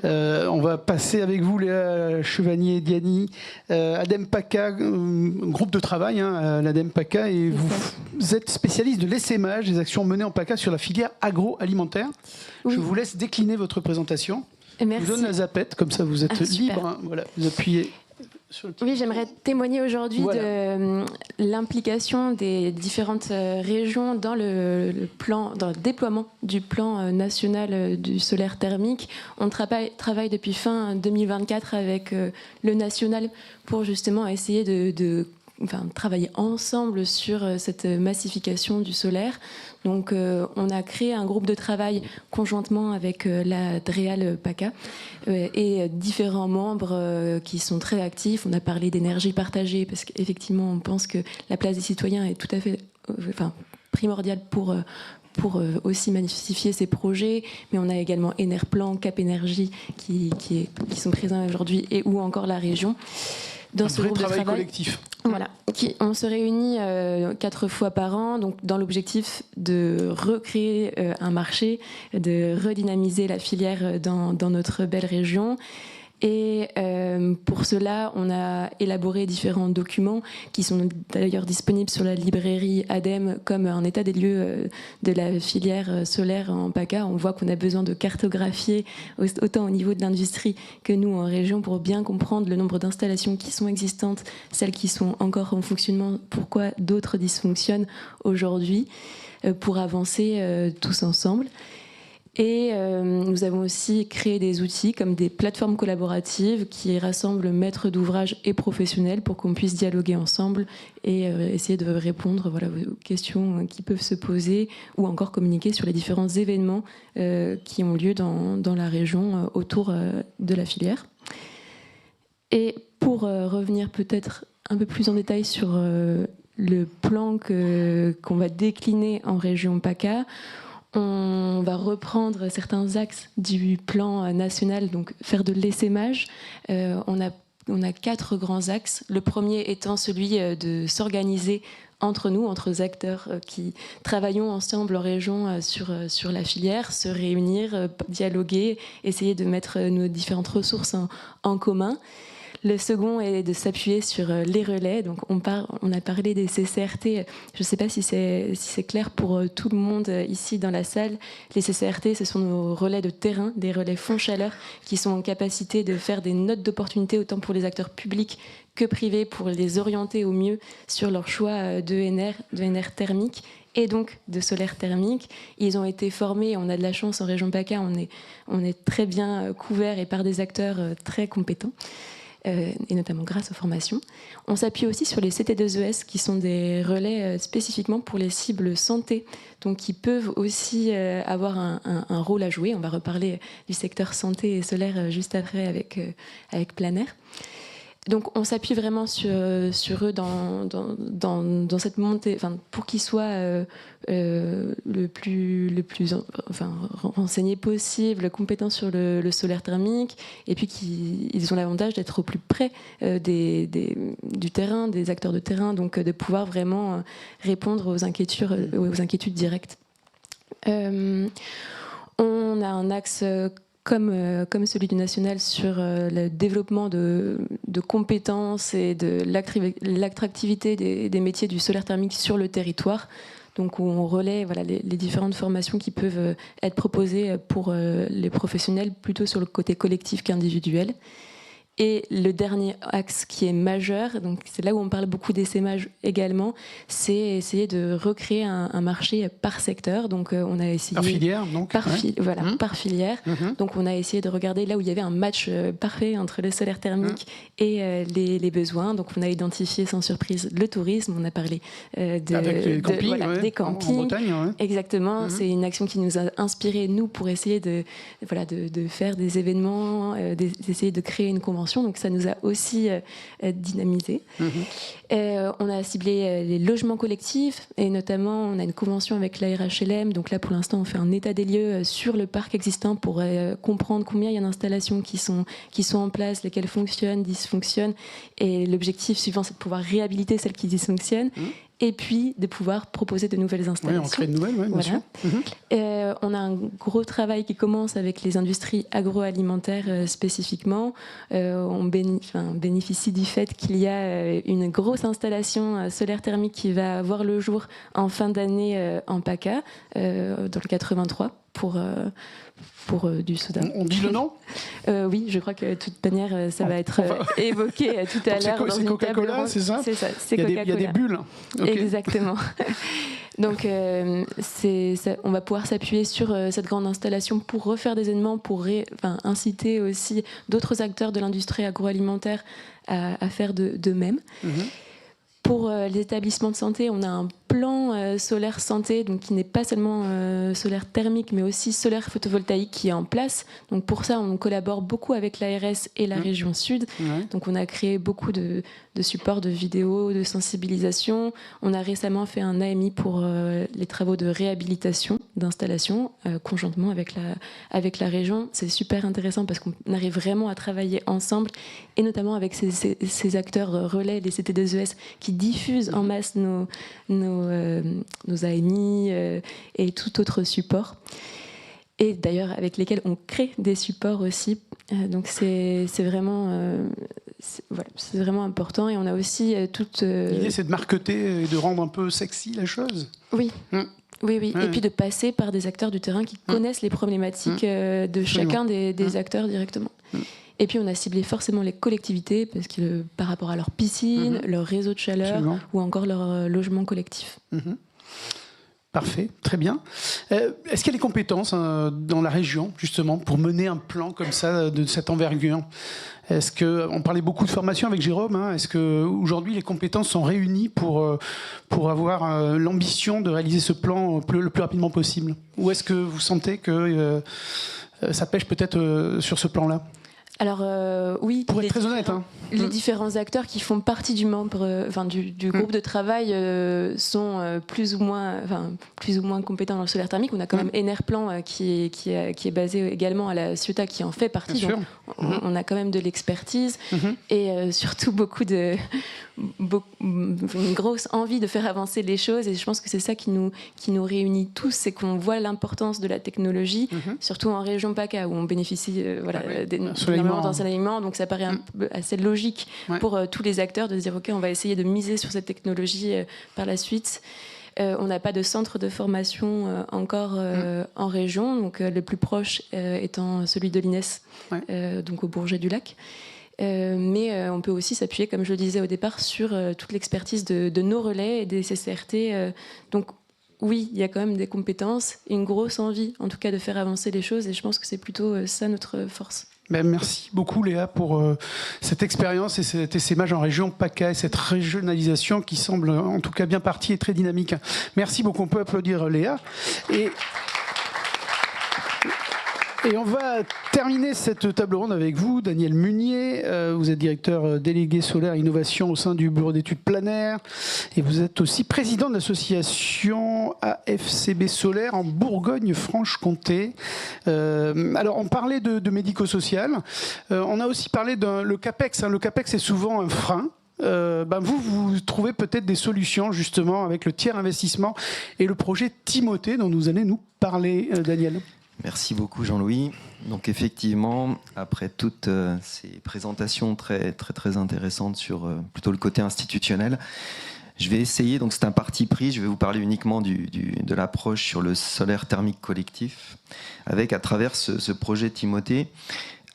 On va passer avec vous, Léa Chevanier-Diani, ADEME PACA, groupe de travail, l'ADEME PACA, et vous êtes spécialiste de l'essaimage des actions menées en PACA sur la filière agroalimentaire. Oui. Je vous laisse décliner votre présentation. Merci. Je vous donne la zapette, comme ça vous êtes libre. Voilà, vous appuyez. Oui, j'aimerais témoigner aujourd'hui de l'implication des différentes régions dans le déploiement du plan national du solaire thermique. On travaille depuis fin 2024 avec le national pour justement essayer de travailler ensemble sur cette massification du solaire. Donc on a créé un groupe de travail conjointement avec la DREAL PACA et différents membres qui sont très actifs. On a parlé d'énergie partagée parce qu'effectivement on pense que la place des citoyens est tout à fait primordiale pour aussi massifier ces projets, mais on a également Enerplan, Cap Énergie qui sont présents aujourd'hui et ou encore la région. Dans ce groupe de travail collectif. Voilà, on se réunit 4 fois par an, donc dans l'objectif de recréer un marché, de redynamiser la filière dans notre belle région. Et pour cela, on a élaboré différents documents qui sont d'ailleurs disponibles sur la librairie ADEME comme un état des lieux de la filière solaire en PACA. On voit qu'on a besoin de cartographier autant au niveau de l'industrie que nous en région pour bien comprendre le nombre d'installations qui sont existantes, celles qui sont encore en fonctionnement, pourquoi d'autres dysfonctionnent aujourd'hui, pour avancer tous ensemble. Et nous avons aussi créé des outils comme des plateformes collaboratives qui rassemblent maîtres d'ouvrage et professionnels pour qu'on puisse dialoguer ensemble et essayer de répondre aux questions qui peuvent se poser ou encore communiquer sur les différents événements qui ont lieu dans la région autour de la filière. Et pour revenir peut-être un peu plus en détail sur le plan qu'on va décliner en région PACA, on va reprendre certains axes du plan national, donc faire de l'essaimage. On a 4 grands axes. Le premier étant celui de s'organiser entre nous, entre acteurs qui travaillons ensemble en région sur la filière, se réunir, dialoguer, essayer de mettre nos différentes ressources en commun. Le second est de s'appuyer sur les relais. Donc on a parlé des CCRT. Je ne sais pas si c'est clair pour tout le monde ici dans la salle. Les CCRT, ce sont nos relais de terrain, des relais fonds chaleur qui sont en capacité de faire des notes d'opportunité autant pour les acteurs publics que privés pour les orienter au mieux sur leur choix d'ENR thermique et donc de solaire thermique. Ils ont été formés, on a de la chance en région PACA, on est très bien couverts et par des acteurs très compétents. Et notamment grâce aux formations. On s'appuie aussi sur les CT2ES qui sont des relais spécifiquement pour les cibles santé, donc qui peuvent aussi avoir un rôle à jouer. On va reparler du secteur santé et solaire juste après avec Planer. Donc on s'appuie vraiment sur eux dans cette montée, pour qu'ils soient le plus renseignés possible, compétents sur le solaire thermique, et puis qu'ils ont l'avantage d'être au plus près du terrain, des acteurs de terrain, donc de pouvoir vraiment répondre aux inquiétudes directes. On a un axe comme celui du national sur le développement de compétences et de l'attractivité des métiers du solaire thermique sur le territoire. Donc où on relaie les différentes formations qui peuvent être proposées pour les professionnels plutôt sur le côté collectif qu'individuel. Et le dernier axe qui est majeur, donc c'est là où on parle beaucoup d'essaimage également, c'est essayer de recréer un marché par secteur. Donc on a essayé par filière, donc par filière. Donc on a essayé de regarder là où il y avait un match parfait entre le solaire thermique et les besoins. Donc on a identifié sans surprise le tourisme. On a parlé des campings. En Bretagne, Exactement. C'est une action qui nous a inspiré nous pour essayer de faire des événements, d'essayer de créer une convention. Donc ça nous a aussi dynamisé. On a ciblé les logements collectifs et notamment on a une convention avec l'ARHLM. Donc là pour l'instant on fait un état des lieux sur le parc existant pour comprendre combien il y a d'installations qui sont en place, lesquelles fonctionnent, dysfonctionnent. Et l'objectif suivant c'est de pouvoir réhabiliter celles qui dysfonctionnent. Et puis de pouvoir proposer de nouvelles installations. Oui, on crée de nouvelles, bien sûr. On a un gros travail qui commence avec les industries agroalimentaires spécifiquement. On bénéficie du fait qu'il y a une grosse installation solaire thermique qui va voir le jour en fin d'année en PACA, dans le 83, pour du soda. On dit le nom Oui, je crois que de toute manière, ça va être évoqué tout à l'heure. C'est Coca-Cola, c'est ça? C'est ça, c'est Coca-Cola. Il y a des bulles. Okay. Exactement. Donc, on va pouvoir s'appuyer sur cette grande installation pour refaire des événements, pour inciter aussi d'autres acteurs de l'industrie agroalimentaire à faire de même. Pour les établissements de santé, on a un plan solaire santé, donc qui n'est pas seulement solaire thermique, mais aussi solaire photovoltaïque qui est en place. Donc pour ça, on collabore beaucoup avec l'ARS et la région Sud. Donc on a créé beaucoup de supports de vidéos, de sensibilisation. On a récemment fait un AMI pour les travaux de réhabilitation d'installation conjointement avec la région. C'est super intéressant parce qu'on arrive vraiment à travailler ensemble et notamment avec ces acteurs relais, les CT2ES qui diffusent en masse nos AMI et tout autre support. Et d'ailleurs avec lesquels on crée des supports aussi. Donc c'est vraiment important. Et on a aussi toute... L'idée c'est de marketer et de rendre un peu sexy la chose. Oui. Oui. Et puis de passer par des acteurs du terrain qui connaissent les problématiques de chacun des acteurs directement. Et puis on a ciblé forcément les collectivités parce que par rapport à leur piscine, leur réseau de chaleur ou encore leur logement collectif. Parfait, très bien. Est-ce qu'il y a des compétences dans la région justement pour mener un plan comme ça de cette envergure? Est-ce que on parlait beaucoup de formation avec Jérôme? Est-ce que aujourd'hui les compétences sont réunies pour avoir l'ambition de réaliser ce plan le plus rapidement possible? Ou est-ce que vous sentez que ça pêche peut-être sur ce plan-là? Alors oui, pour être très honnête, les différents acteurs qui font partie du groupe de travail sont plus ou moins compétents dans le solaire thermique. On a quand même Enerplan qui est basé également à la Ciotat qui en fait partie. Donc on a quand même de l'expertise et surtout une grosse envie de faire avancer les choses. Et je pense que c'est ça qui nous réunit tous, c'est qu'on voit l'importance de la technologie, surtout en région PACA où on bénéficie d'ensoleillement. Donc ça paraît assez logique pour tous les acteurs de se dire ok, on va essayer de miser sur cette technologie par la suite. On n'a pas de centre de formation encore en région, donc le plus proche étant celui de l'INES, donc au Bourget-du-Lac. Mais on peut aussi s'appuyer, comme je le disais au départ, sur toute l'expertise de nos relais et des CCRT. Donc oui, il y a quand même des compétences, une grosse envie en tout cas de faire avancer les choses et je pense que c'est plutôt ça notre force. Merci beaucoup Léa pour cette expérience et cet essaimage en région PACA et cette régionalisation qui semble en tout cas bien partie et très dynamique. Merci beaucoup, on peut applaudir Léa. Et on va terminer cette table ronde avec vous, Daniel Munier. Vous êtes directeur délégué solaire innovation au sein du bureau d'études planaires et vous êtes aussi président de l'association AFCB Solaire en Bourgogne-Franche-Comté. Alors on parlait de médico-social, on a aussi parlé le CAPEX. Le CAPEX est souvent un frein. vous trouvez peut-être des solutions justement avec le tiers investissement et le projet Timothée dont vous allez nous parler, Daniel. Merci beaucoup Jean-Louis. Donc effectivement, après toutes ces présentations très intéressantes sur plutôt le côté institutionnel, je vais essayer, donc c'est un parti pris, je vais vous parler uniquement de l'approche sur le solaire thermique collectif, avec à travers ce projet Timothée,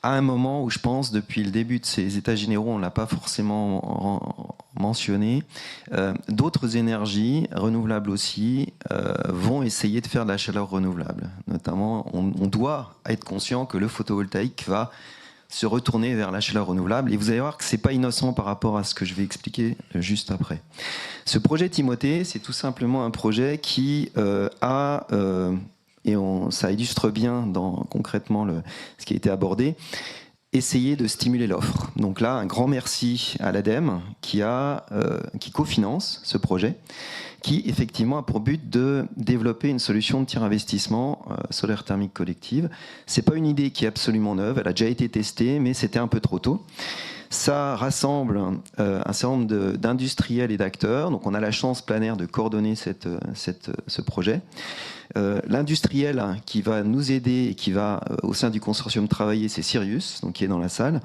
à un moment où je pense, depuis le début de ces états généraux, on ne l'a pas forcément mentionné, d'autres énergies, renouvelables aussi, vont essayer de faire de la chaleur renouvelable. Notamment, on doit être conscient que le photovoltaïque va se retourner vers la chaleur renouvelable. Et vous allez voir que ce n'est pas innocent par rapport à ce que je vais expliquer juste après. Ce projet Timothée, c'est tout simplement un projet qui ça illustre bien concrètement ce qui a été abordé, essayer de stimuler l'offre. Donc là, un grand merci à l'ADEME qui cofinance ce projet, qui effectivement a pour but de développer une solution de tiers investissement solaire thermique collective. C'est pas une idée qui est absolument neuve, elle a déjà été testée, mais c'était un peu trop tôt. Ça rassemble un certain nombre d'industriels et d'acteurs. Donc on a la chance planaire de coordonner ce projet. L'industriel qui va nous aider et qui va au sein du consortium travailler, c'est Sirius, donc qui est dans la salle.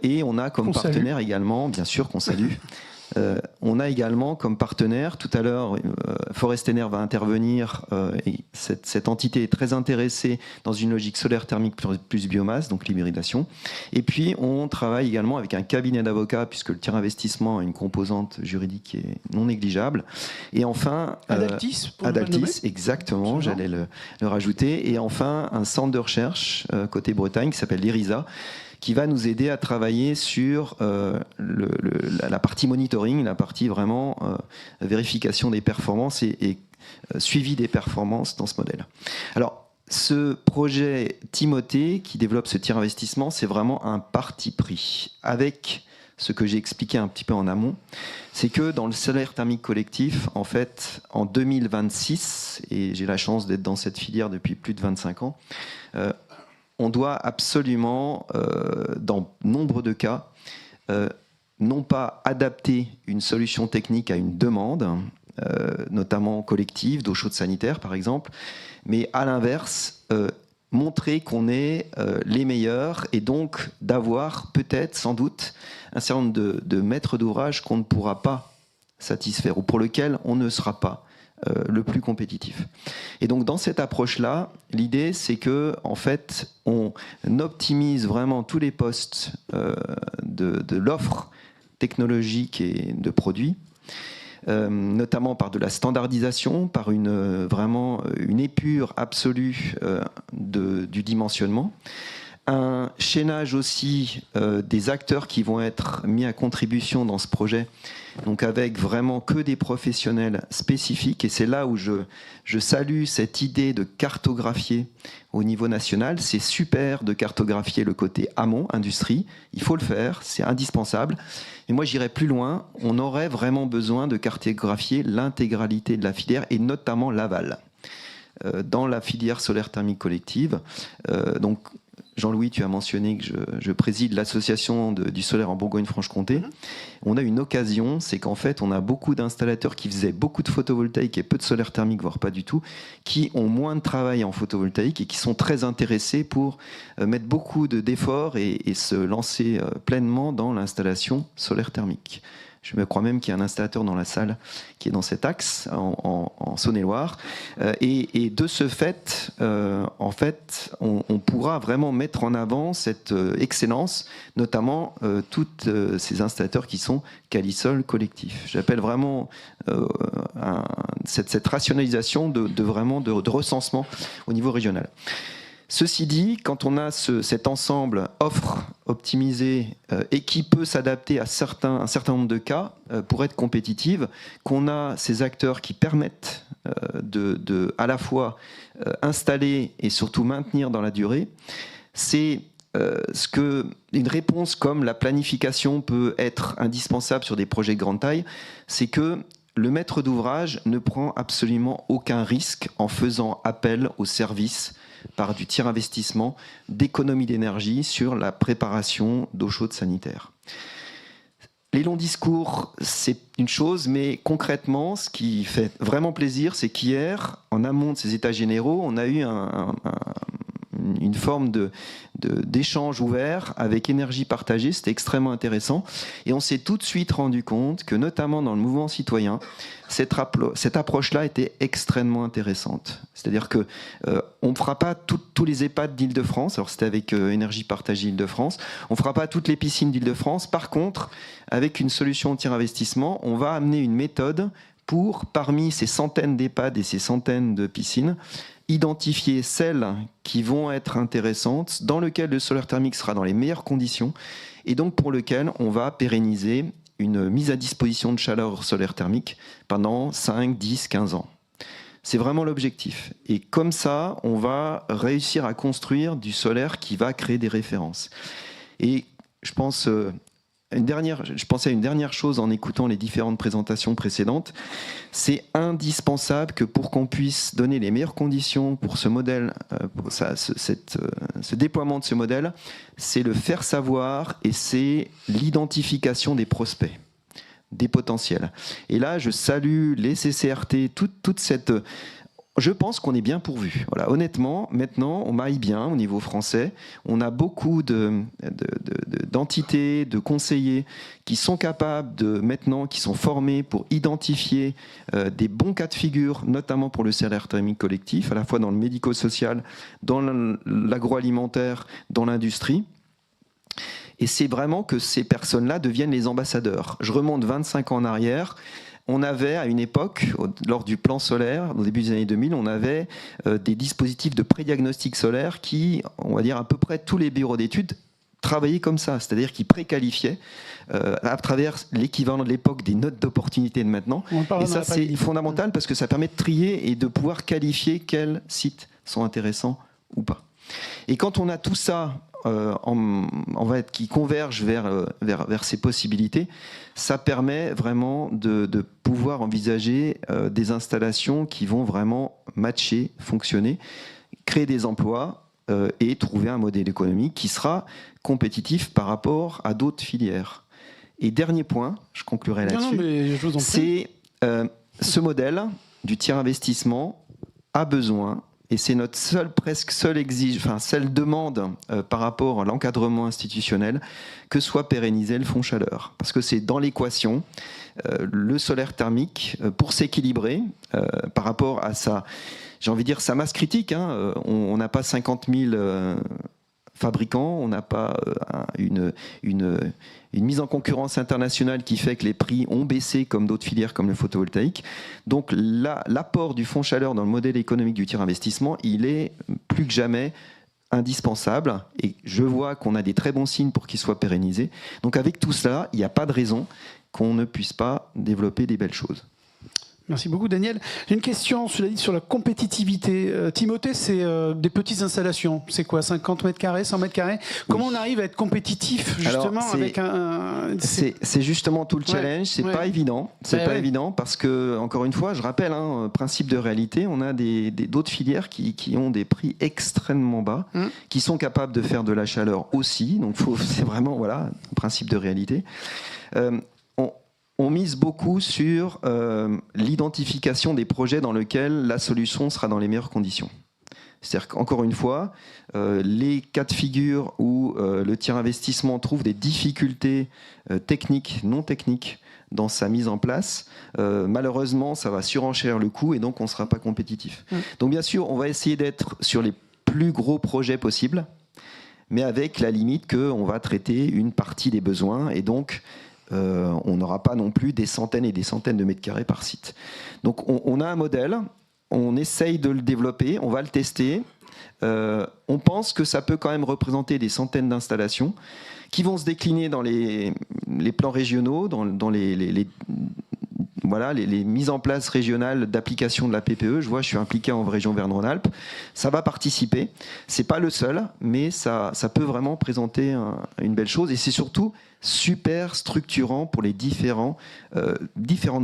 Et on a comme partenaire également, bien sûr qu'on salue, on a également comme partenaire, tout à l'heure, Forestener va intervenir, et cette entité est très intéressée dans une logique solaire thermique plus biomasse, donc l'hybridation. Et puis on travaille également avec un cabinet d'avocats, puisque le tiers investissement a une composante juridique qui est non négligeable. Et enfin... Adaltis, exactement, j'allais le rajouter. Et enfin, un centre de recherche côté Bretagne qui s'appelle l'IRISA, qui va nous aider à travailler sur la partie monitoring, la partie vraiment vérification des performances et suivi des performances dans ce modèle. Alors, ce projet Timothée, qui développe ce tiers investissement, c'est vraiment un parti pris. Avec ce que j'ai expliqué un petit peu en amont, c'est que dans le solaire thermique collectif, en fait, en 2026, et j'ai la chance d'être dans cette filière depuis plus de 25 ans, on doit absolument, dans nombre de cas, non pas adapter une solution technique à une demande, notamment collective, d'eau chaude sanitaire par exemple, mais à l'inverse, montrer qu'on est les meilleurs et donc d'avoir peut-être, sans doute, un certain nombre de maîtres d'ouvrage qu'on ne pourra pas satisfaire ou pour lequel on ne sera pas le plus compétitif. Et donc dans cette approche-là, l'idée c'est que en fait on optimise vraiment tous les postes de l'offre technologique et de produits, notamment par de la standardisation, par vraiment une épure absolue du dimensionnement. Un chaînage aussi des acteurs qui vont être mis à contribution dans ce projet, donc avec vraiment que des professionnels spécifiques. Et c'est là où je salue cette idée de cartographier au niveau national. C'est super de cartographier le côté amont, industrie. Il faut le faire, c'est indispensable. Et moi, j'irais plus loin. On aurait vraiment besoin de cartographier l'intégralité de la filière et notamment l'aval. Dans la filière solaire thermique collective, donc Jean-Louis, tu as mentionné que je préside l'association du solaire en Bourgogne-Franche-Comté. On a une occasion, c'est qu'en fait, on a beaucoup d'installateurs qui faisaient beaucoup de photovoltaïque et peu de solaire thermique, voire pas du tout, qui ont moins de travail en photovoltaïque et qui sont très intéressés pour mettre beaucoup d'efforts et se lancer pleinement dans l'installation solaire thermique. Je me crois même qu'il y a un installateur dans la salle qui est dans cet axe, en Saône-et-Loire. Et de ce fait, en fait, on pourra vraiment mettre en avant cette excellence, notamment tous ces installateurs qui sont Calisol collectifs. J'appelle vraiment cette rationalisation de recensement au niveau régional. Ceci dit, quand on a cet ensemble offre optimisée et qui peut s'adapter à un certain nombre de cas pour être compétitive, qu'on a ces acteurs qui permettent à la fois installer et surtout maintenir dans la durée, c'est une réponse comme la planification peut être indispensable sur des projets de grande taille, c'est que le maître d'ouvrage ne prend absolument aucun risque en faisant appel aux services par du tiers investissement d'économie d'énergie sur la préparation d'eau chaude sanitaire. Les longs discours, c'est une chose, mais concrètement, ce qui fait vraiment plaisir, c'est qu'hier, en amont de ces états généraux, on a eu une forme d'échange ouvert avec énergie partagée. C'était extrêmement intéressant. Et on s'est tout de suite rendu compte que, notamment dans le mouvement citoyen, cette approche-là était extrêmement intéressante. C'est-à-dire que on ne fera pas tous les EHPAD d'Île-de-France. Alors c'était avec Énergie Partagée Île-de-France. On ne fera pas toutes les piscines d'Île-de-France. Par contre, avec une solution de tiers investissement, on va amener une méthode pour, parmi ces centaines d'EHPAD et ces centaines de piscines, identifier celles qui vont être intéressantes, dans lesquelles le solaire thermique sera dans les meilleures conditions, et donc pour lequel on va pérenniser une mise à disposition de chaleur solaire thermique pendant 5, 10, 15 ans. C'est vraiment l'objectif. Et comme ça, on va réussir à construire du solaire qui va créer des références. Et je pensais à une dernière chose en écoutant les différentes présentations précédentes. C'est indispensable que pour qu'on puisse donner les meilleures conditions pour ce modèle, pour ce déploiement de ce modèle, c'est le faire savoir et c'est l'identification des prospects, des potentiels. Et là, je salue les CCRT, toute cette... Je pense qu'on est bien pourvu. Voilà, honnêtement, maintenant, on maille bien au niveau français. On a beaucoup d'entités, de conseillers qui sont capables maintenant, qui sont formés pour identifier des bons cas de figure, notamment pour le solaire thermique collectif, à la fois dans le médico-social, dans l'agroalimentaire, dans l'industrie. Et c'est vraiment que ces personnes-là deviennent les ambassadeurs. Je remonte 25 ans en arrière. On avait, à une époque, lors du plan solaire, au début des années 2000, on avait des dispositifs de prédiagnostic solaire qui, on va dire, à peu près tous les bureaux d'études travaillaient comme ça, c'est-à-dire qu'ils préqualifiaient à travers l'équivalent de l'époque des notes d'opportunité de maintenant. Et ça, c'est fondamental parce que ça permet de trier et de pouvoir qualifier quels sites sont intéressants ou pas. Et quand on a tout ça qui convergent vers ces possibilités, ça permet vraiment de pouvoir envisager des installations qui vont vraiment matcher, fonctionner, créer des emplois et trouver un modèle économique qui sera compétitif par rapport à d'autres filières. Et dernier point, je conclurai là-dessus, c'est ce modèle du tiers investissement a besoin, et c'est notre seule demande par rapport à l'encadrement institutionnel, que soit pérennisé le fonds chaleur. Parce que c'est dans l'équation, le solaire thermique, pour s'équilibrer par rapport à sa masse critique, hein, on n'a pas 50 000 fabricants, on n'a pas une mise en concurrence internationale qui fait que les prix ont baissé comme d'autres filières comme le photovoltaïque. Donc l'apport du fonds chaleur dans le modèle économique du tiers investissement, il est plus que jamais indispensable et je vois qu'on a des très bons signes pour qu'il soit pérennisé. Donc avec tout cela, il n'y a pas de raison qu'on ne puisse pas développer des belles choses. Merci beaucoup, Daniel. J'ai une question, cela dit, sur la compétitivité. Timothée, c'est des petites installations. C'est quoi, 50 mètres carrés, 100 mètres carrés? Comment on arrive à être compétitif, justement, avec un... C'est justement tout le challenge. C'est pas évident. C'est pas évident parce que, encore une fois, je rappelle, principe de réalité, on a d'autres filières qui ont des prix extrêmement bas, qui sont capables de faire de la chaleur aussi. Donc, c'est vraiment, un principe de réalité. On mise beaucoup sur l'identification des projets dans lesquels la solution sera dans les meilleures conditions. C'est-à-dire qu'encore une fois, les cas de figure où le tiers investissement trouve des difficultés techniques, non techniques, dans sa mise en place, malheureusement, ça va surenchérir le coût et donc on ne sera pas compétitif. Donc bien sûr, on va essayer d'être sur les plus gros projets possibles, mais avec la limite qu'on va traiter une partie des besoins et donc on n'aura pas non plus des centaines et des centaines de mètres carrés par site. Donc on a un modèle, on essaye de le développer, on va le tester. On pense que ça peut quand même représenter des centaines d'installations qui vont se décliner dans les plans régionaux, dans les mises en place régionales d'application de la PPE. Je suis impliqué en région Verne-Rhône-Alpes. Ça va participer. C'est pas le seul, mais ça peut vraiment présenter une belle chose. Et c'est surtout super structurant pour les différentes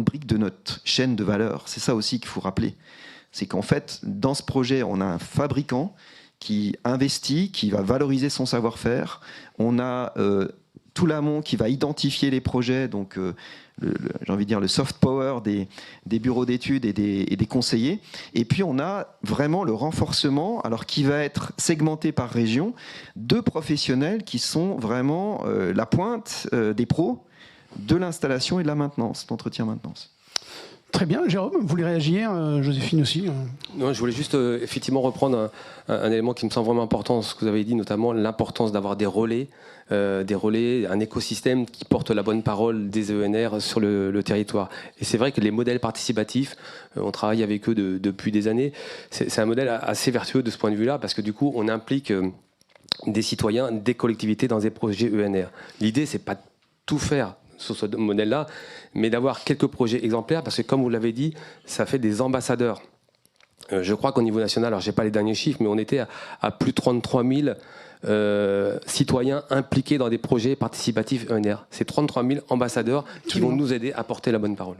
briques de notre chaîne de valeur. C'est ça aussi qu'il faut rappeler. C'est qu'en fait, dans ce projet, on a un fabricant qui investit, qui va valoriser son savoir-faire. On a tout l'amont qui va identifier les projets, donc j'ai envie de dire le soft power des bureaux d'études et des conseillers. Et puis on a vraiment le renforcement, alors qui va être segmenté par région, de professionnels qui sont vraiment la pointe des pros de l'installation et de la maintenance, d'entretien-maintenance. Très bien, Jérôme, vous voulez réagir, Joséphine aussi. Non, je voulais juste effectivement reprendre un élément qui me semble vraiment important, ce que vous avez dit, notamment l'importance d'avoir des relais, un écosystème qui porte la bonne parole des ENR sur le territoire. Et c'est vrai que les modèles participatifs, on travaille avec eux depuis des années, c'est un modèle assez vertueux de ce point de vue-là, parce que du coup, on implique des citoyens, des collectivités dans des projets ENR. L'idée, c'est pas de tout faire sur ce modèle-là, mais d'avoir quelques projets exemplaires, parce que comme vous l'avez dit, ça fait des ambassadeurs. Je crois qu'au niveau national, alors je n'ai pas les derniers chiffres, mais on était à plus de 33 000 citoyens impliqués dans des projets participatifs ENR. C'est 33 000 ambassadeurs qui vont nous aider à porter la bonne parole.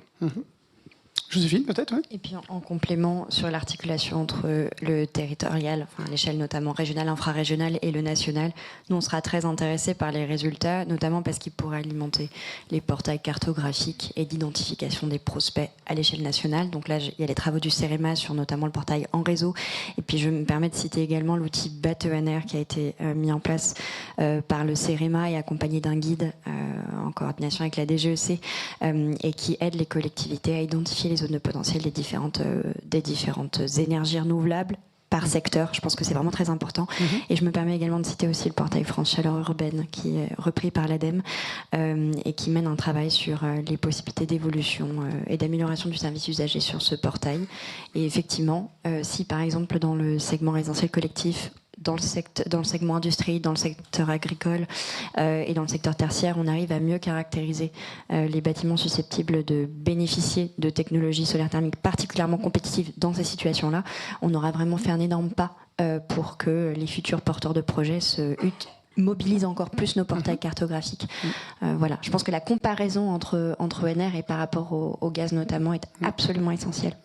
Joséphine, peut-être, oui. Et puis en complément sur l'articulation entre le territorial, à l'échelle notamment régionale, infrarégionale et le national, nous on sera très intéressés par les résultats, notamment parce qu'ils pourraient alimenter les portails cartographiques et d'identification des prospects à l'échelle nationale. Donc là, il y a les travaux du CEREMA sur notamment le portail en réseau. Et puis je me permets de citer également l'outil BAT-ENR qui a été mis en place par le CEREMA et accompagné d'un guide en coordination avec la DGEC et qui aide les collectivités à identifier les zones de potentiel des différentes énergies renouvelables par secteur. Je pense que c'est vraiment très important. Et je me permets également de citer aussi le portail France Chaleur Urbaine qui est repris par l'ADEME et qui mène un travail sur les possibilités d'évolution et d'amélioration du service usager sur ce portail. Et effectivement, si par exemple dans le segment résidentiel collectif, dans le segment industrie, dans le secteur agricole et dans le secteur tertiaire, on arrive à mieux caractériser les bâtiments susceptibles de bénéficier de technologies solaires thermiques particulièrement compétitives dans ces situations-là. On aura vraiment fait un énorme pas pour que les futurs porteurs de projets mobilisent encore plus nos portails cartographiques. Voilà. Je pense que la comparaison entre ENR et par rapport au gaz notamment est absolument essentielle.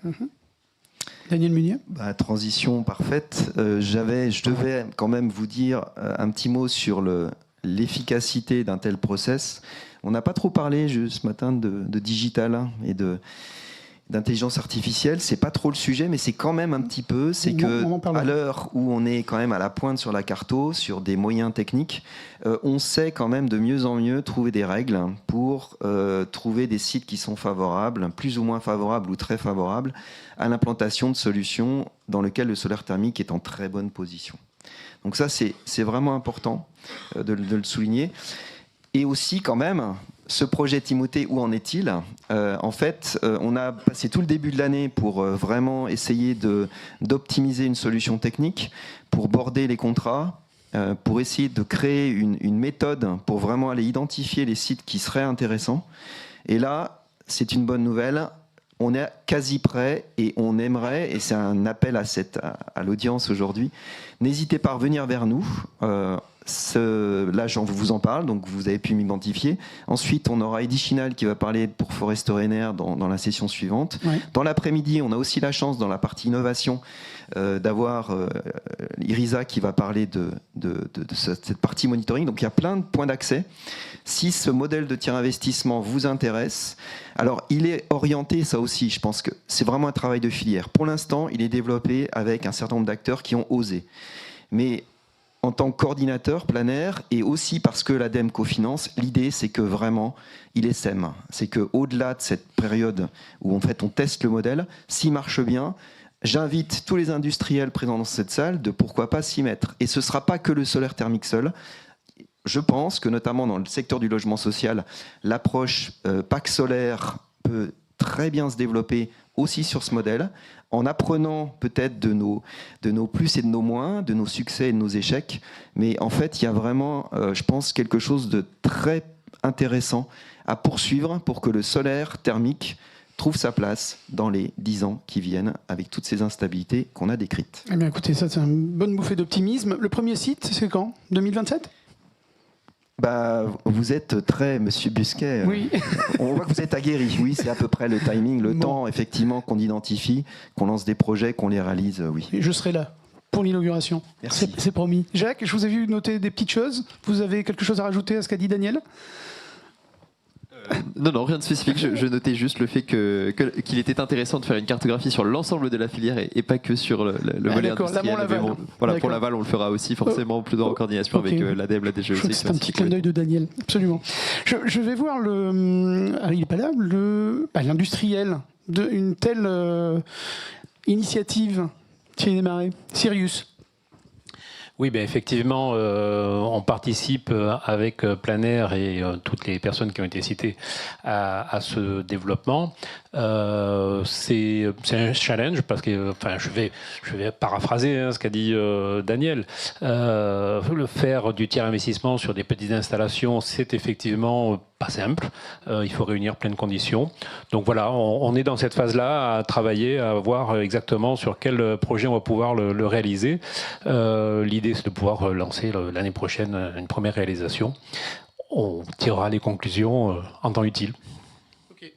Daniel Munier. Transition parfaite. Je devais quand même vous dire un petit mot sur l'efficacité d'un tel process. On n'a pas trop parlé ce matin de digital et d'intelligence artificielle. C'est pas trop le sujet, mais c'est quand même un petit peu. C'est que à l'heure où on est quand même à la pointe sur la carto, sur des moyens techniques, on sait quand même de mieux en mieux trouver des règles pour trouver des sites qui sont favorables, plus ou moins favorables ou très favorables à l'implantation de solutions dans lesquelles le solaire thermique est en très bonne position. Donc ça, c'est vraiment important de le souligner. Et aussi, quand même, ce projet Timothée, où en est-il ? En fait, on a passé tout le début de l'année pour vraiment essayer d'optimiser une solution technique, pour border les contrats, pour essayer de créer une méthode pour vraiment aller identifier les sites qui seraient intéressants. Et là, c'est une bonne nouvelle. On est quasi prêt et on aimerait, et c'est un appel à l'audience aujourd'hui, n'hésitez pas à revenir vers nous. Là, vous en parle, donc vous avez pu m'identifier. Ensuite, on aura Eddy Chinal qui va parler pour Forest ENR dans la session suivante. Ouais. Dans l'après-midi, on a aussi la chance, dans la partie innovation, d'avoir Irisa qui va parler de cette partie monitoring. Donc, il y a plein de points d'accès. Si ce modèle de tiers investissement vous intéresse, alors il est orienté, ça aussi, je pense que c'est vraiment un travail de filière. Pour l'instant, il est développé avec un certain nombre d'acteurs qui ont osé. Mais en tant que coordinateur planaire, et aussi parce que l'ADEME cofinance, l'idée c'est que vraiment il est SEM. C'est qu'au-delà de cette période où en fait on teste le modèle, s'il marche bien, j'invite tous les industriels présents dans cette salle de pourquoi pas s'y mettre. Et ce ne sera pas que le solaire thermique seul. Je pense que notamment dans le secteur du logement social, l'approche PAC solaire peut très bien se développer aussi sur ce modèle, en apprenant peut-être de nos plus et de nos moins, de nos succès et de nos échecs. Mais en fait, il y a vraiment, je pense, quelque chose de très intéressant à poursuivre pour que le solaire thermique trouve sa place dans les 10 ans qui viennent, avec toutes ces instabilités qu'on a décrites. Eh bien, écoutez, ça c'est une bonne bouffée d'optimisme. Le premier site, c'est quand ? 2027 ? Vous êtes très, Monsieur Busquet, oui. On voit que vous êtes aguerri. Oui, c'est à peu près le timing, le temps, effectivement, qu'on identifie, qu'on lance des projets, qu'on les réalise, oui. Et je serai là. pour l'inauguration. Merci. C'est promis. Jacques, je vous ai vu noter des petites choses. Vous avez quelque chose à rajouter à ce qu'a dit Daniel ? Non, rien de spécifique. Je notais juste le fait qu'il était intéressant de faire une cartographie sur l'ensemble de la filière et pas que sur le volet industriel. Laval. Bon, voilà, pour Laval, on le fera aussi forcément, plus en coordination avec l'ADEME, la DGE. C'est un petit clin d'œil de Daniel, absolument. Je vais voir il n'est pas là, l'industriel d'une telle initiative. Thierry Desmarais, Sirius. Oui, effectivement, on participe avec Planer et toutes les personnes qui ont été citées à ce développement. C'est un challenge parce que, je vais paraphraser ce qu'a dit Daniel. Le faire du tiers investissement sur des petites installations, c'est effectivement pas simple. Il faut réunir plein de conditions. Donc voilà, on est dans cette phase-là à travailler, à voir exactement sur quel projet on va pouvoir le réaliser. L'idée, c'est de pouvoir lancer l'année prochaine une première réalisation. On tirera les conclusions en temps utile. Okay.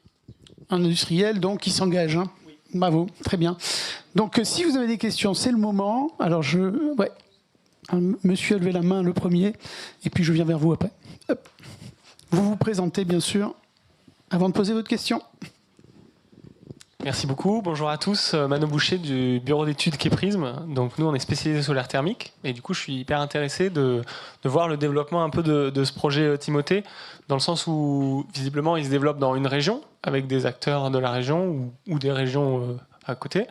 Un industriel, donc, qui s'engage. Hein. Oui. Bravo, très bien. Donc, si vous avez des questions, c'est le moment. Alors, monsieur a levé la main le premier, et puis je viens vers vous après. Hop. Vous vous présentez, bien sûr, avant de poser votre question. Merci beaucoup. Bonjour à tous. Mano Boucher du bureau d'études Képrisme. Donc nous, on est spécialisé solaire thermique. Et du coup, je suis hyper intéressé de voir le développement un peu de ce projet Timothée, dans le sens où, visiblement, il se développe dans une région, avec des acteurs de la région ou des régions à côté.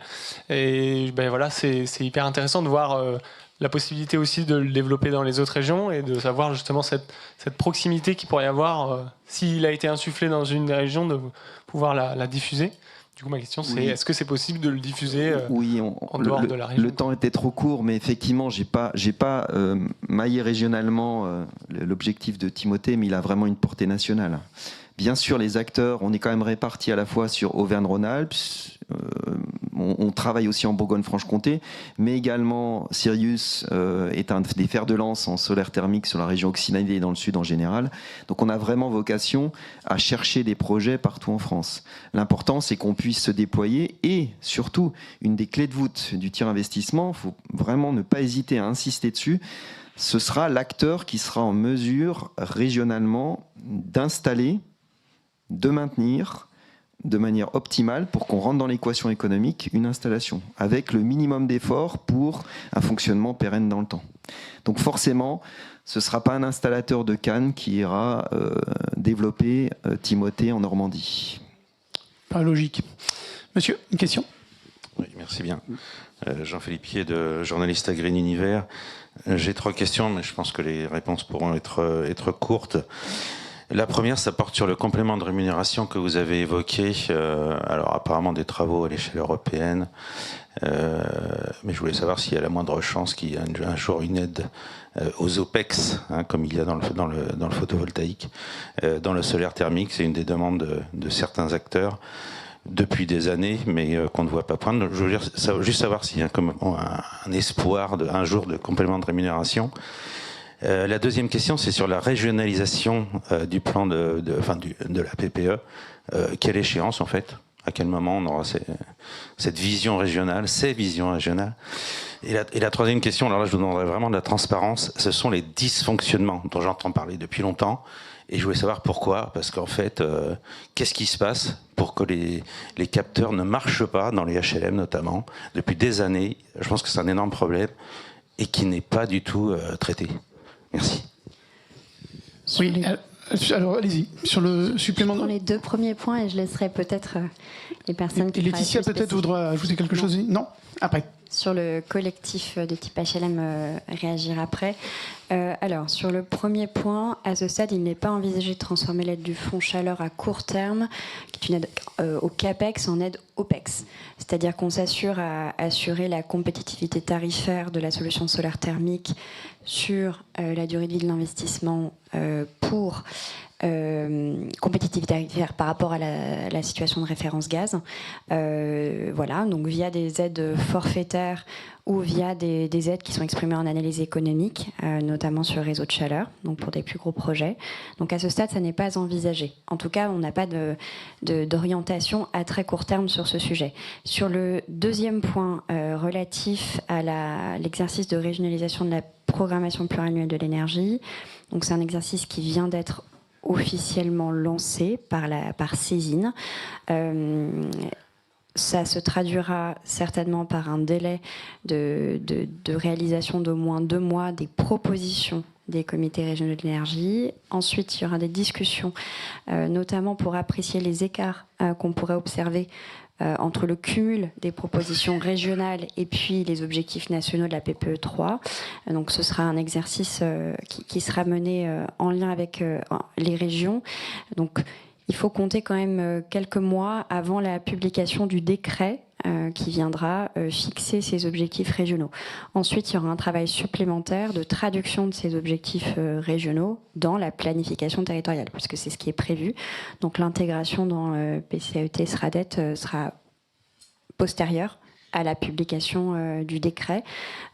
Et voilà, c'est hyper intéressant de voir la possibilité aussi de le développer dans les autres régions et de savoir justement cette proximité qu'il pourrait y avoir, s'il a été insufflé dans une région, de pouvoir la diffuser. Du coup, ma question, c'est est-ce que c'est possible de le diffuser en dehors de la région ? Le temps était trop court, mais effectivement, j'ai pas maillé régionalement l'objectif de Timothée, mais il a vraiment une portée nationale. Bien sûr, les acteurs, on est quand même répartis à la fois sur Auvergne-Rhône-Alpes, on travaille aussi en Bourgogne-Franche-Comté, mais également Sirius est un des fers de lance en solaire thermique sur la région Occitanie et dans le sud en général. Donc on a vraiment vocation à chercher des projets partout en France. L'important, c'est qu'on puisse se déployer et surtout, une des clés de voûte du tiers investissement, il faut vraiment ne pas hésiter à insister dessus, ce sera l'acteur qui sera en mesure régionalement d'installer, de maintenir de manière optimale pour qu'on rentre dans l'équation économique une installation avec le minimum d'efforts pour un fonctionnement pérenne dans le temps. Donc forcément, ce ne sera pas un installateur de Cannes qui ira développer Timothée en Normandie. Pas logique. Monsieur, une question ? Oui, merci bien. Jean-Philippe Pied, journaliste à Green Univers. J'ai 3 questions, mais je pense que les réponses pourront être courtes. La première, ça porte sur le complément de rémunération que vous avez évoqué. Alors apparemment des travaux à l'échelle européenne, mais je voulais savoir s'il y a la moindre chance qu'il y ait un jour une aide aux OPEX, comme il y a dans le photovoltaïque. Dans le solaire thermique, c'est une des demandes de certains acteurs depuis des années, mais qu'on ne voit pas poindre. Je veux juste savoir s'il y a un espoir d'un jour de complément de rémunération. La deuxième question, c'est sur la régionalisation du plan de la PPE. Quelle échéance, en fait ? À quel moment on aura cette vision régionale, ces visions régionales ? Et la troisième question, alors là, je vous demanderai vraiment de la transparence. Ce sont les dysfonctionnements dont j'entends parler depuis longtemps. Et je voulais savoir pourquoi. Parce qu'en fait, qu'est-ce qui se passe pour que les capteurs ne marchent pas, dans les HLM notamment, depuis des années ? Je pense que c'est un énorme problème et qui n'est pas du tout traité. Merci. Oui, alors allez-y, sur le supplément. Je prends les 2 premiers points et je laisserai peut-être les personnes qui... Et Laetitia peut-être voudra ajouter quelque chose. Non ? Après. Sur le collectif de type HLM, réagir après. Alors, sur le premier point, à ce stade, il n'est pas envisagé de transformer l'aide du fonds chaleur à court terme, qui est une aide au CAPEX, en aide OPEX. C'est-à-dire qu'on s'assure à assurer la compétitivité tarifaire de la solution solaire thermique sur la durée de vie de l'investissement pour compétitivité tarifaire par rapport à la situation de référence gaz. Voilà, donc via des aides forfaitaires ou via des aides qui sont exprimées en analyse économique, notamment sur le réseau de chaleur, donc pour des plus gros projets. Donc à ce stade, ça n'est pas envisagé. En tout cas, on n'a pas d'orientation à très court terme sur ce sujet. Sur le deuxième point relatif à l'exercice de régionalisation de la programmation pluriannuelle de l'énergie, donc c'est un exercice qui vient d'être officiellement lancé par Césine. Ça se traduira certainement par un délai de réalisation d'au moins 2 mois des propositions des comités régionaux de l'énergie. Ensuite, il y aura des discussions, notamment pour apprécier les écarts qu'on pourrait observer entre le cumul des propositions régionales et puis les objectifs nationaux de la PPE 3. Donc ce sera un exercice qui sera mené en lien avec les régions. Donc il faut compter quand même quelques mois avant la publication du décret qui viendra fixer ces objectifs régionaux. Ensuite, il y aura un travail supplémentaire de traduction de ces objectifs régionaux dans la planification territoriale, puisque c'est ce qui est prévu. Donc l'intégration dans PCAET SRADET sera postérieure à la publication du décret.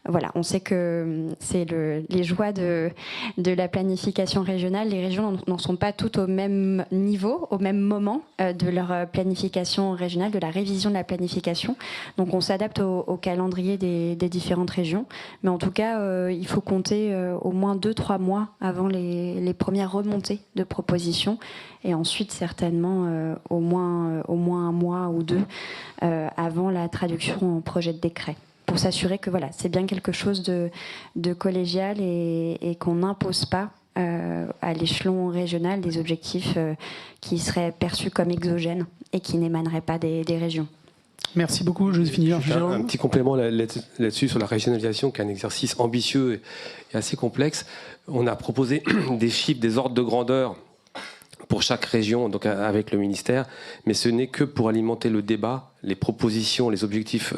Voilà, on sait que c'est les joies de la planification régionale. Les régions n'en sont pas toutes au même niveau, au même moment de leur planification régionale, de la révision de la planification. Donc on s'adapte au calendrier des différentes régions. Mais en tout cas, il faut compter au moins 2-3 mois avant les premières remontées de propositions. Et ensuite, certainement, au moins 1 mois ou 2 avant la traduction en projet de décret, pour s'assurer que voilà, c'est bien quelque chose de collégial et qu'on n'impose pas à l'échelon régional des objectifs qui seraient perçus comme exogènes et qui n'émaneraient pas des régions. Merci beaucoup, Joséphine. Un petit complément là-dessus sur la régionalisation, qui est un exercice ambitieux et assez complexe. On a proposé des chiffres, des ordres de grandeur pour chaque région, donc avec le ministère, mais ce n'est que pour alimenter le débat. Les propositions, les objectifs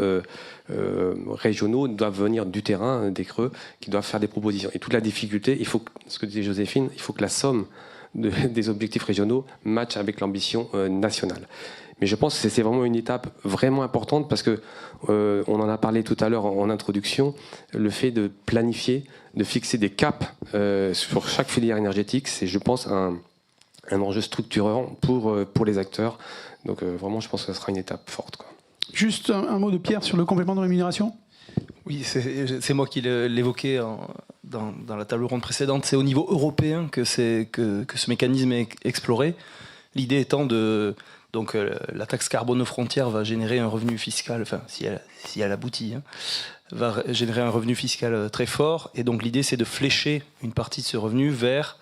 régionaux doivent venir du terrain, des creux, qui doivent faire des propositions. Et toute la difficulté, ce que disait Joséphine, il faut que la somme des objectifs régionaux matche avec l'ambition nationale. Mais je pense que c'est vraiment une étape vraiment importante parce que on en a parlé tout à l'heure en introduction, le fait de planifier, de fixer des caps sur chaque filière énergétique, c'est, je pense, un enjeu structurant pour les acteurs. Donc vraiment, je pense que ce sera une étape forte, quoi. Juste un mot de Pierre sur le complément de rémunération. Oui, c'est moi qui l'évoquais dans la table ronde précédente. C'est au niveau européen que ce mécanisme est exploré. L'idée étant donc la taxe carbone aux frontières va générer un revenu fiscal, enfin si elle aboutit, va générer un revenu fiscal très fort. Et donc l'idée, c'est de flécher une partie de ce revenu vers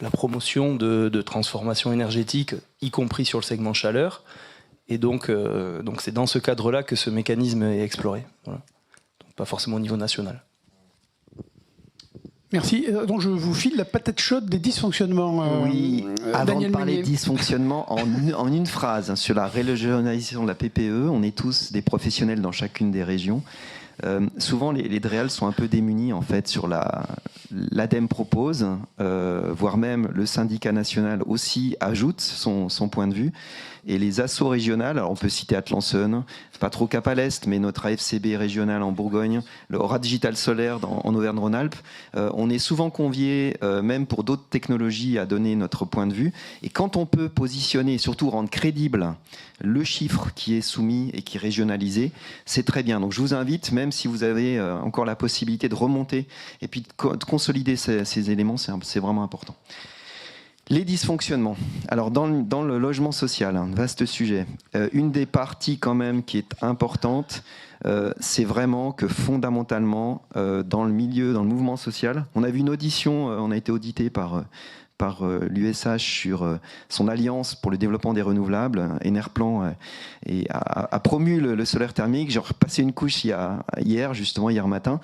la promotion de transformation énergétique, y compris sur le segment chaleur. Et donc c'est dans ce cadre-là que ce mécanisme est exploré. Voilà. Donc pas forcément au niveau national. Merci. Donc je vous file la patate chaude des dysfonctionnements. Oui, avant Daniel de parler Meunier. de dysfonctionnement, en une phrase, sur la régionalisation de la PPE, on est tous des professionnels dans chacune des régions. Souvent, les DREAL sont un peu démunis en fait sur l'ADEME propose, voire même le syndicat national aussi ajoute son point de vue. Et les assos régionales, alors on peut citer Atlansen, pas trop Cap à l'Est, mais notre AFCB régional en Bourgogne, le Aura Digital Solaire en Auvergne-Rhône-Alpes, on est souvent conviés, même pour d'autres technologies, à donner notre point de vue. Et quand on peut positionner, et surtout rendre crédible le chiffre qui est soumis et qui est régionalisé, c'est très bien. Donc je vous invite, même si vous avez encore la possibilité de remonter et puis de consolider ces éléments, c'est vraiment important. Les dysfonctionnements. Alors dans le logement social, vaste sujet. Une des parties quand même qui est importante, c'est vraiment que fondamentalement, dans le mouvement social, on a vu une audition, on a été audité par l'USH sur son alliance pour le développement des renouvelables. Enerplan a promu le solaire thermique. J'ai repassé une couche hier matin.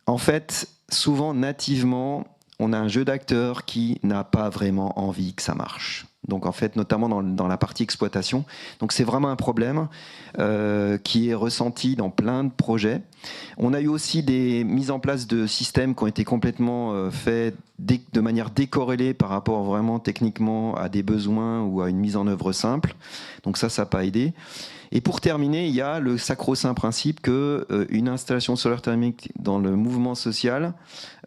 En fait, souvent, nativement, on a un jeu d'acteurs qui n'a pas vraiment envie que ça marche. Donc en fait, notamment dans la partie exploitation. Donc c'est vraiment un problème qui est ressenti dans plein de projets. On a eu aussi des mises en place de systèmes qui ont été complètement faits de manière décorrélée par rapport vraiment techniquement à des besoins ou à une mise en œuvre simple. Donc ça n'a pas aidé. Et pour terminer, il y a le sacro-saint principe qu'une installation solaire thermique dans le mouvement social,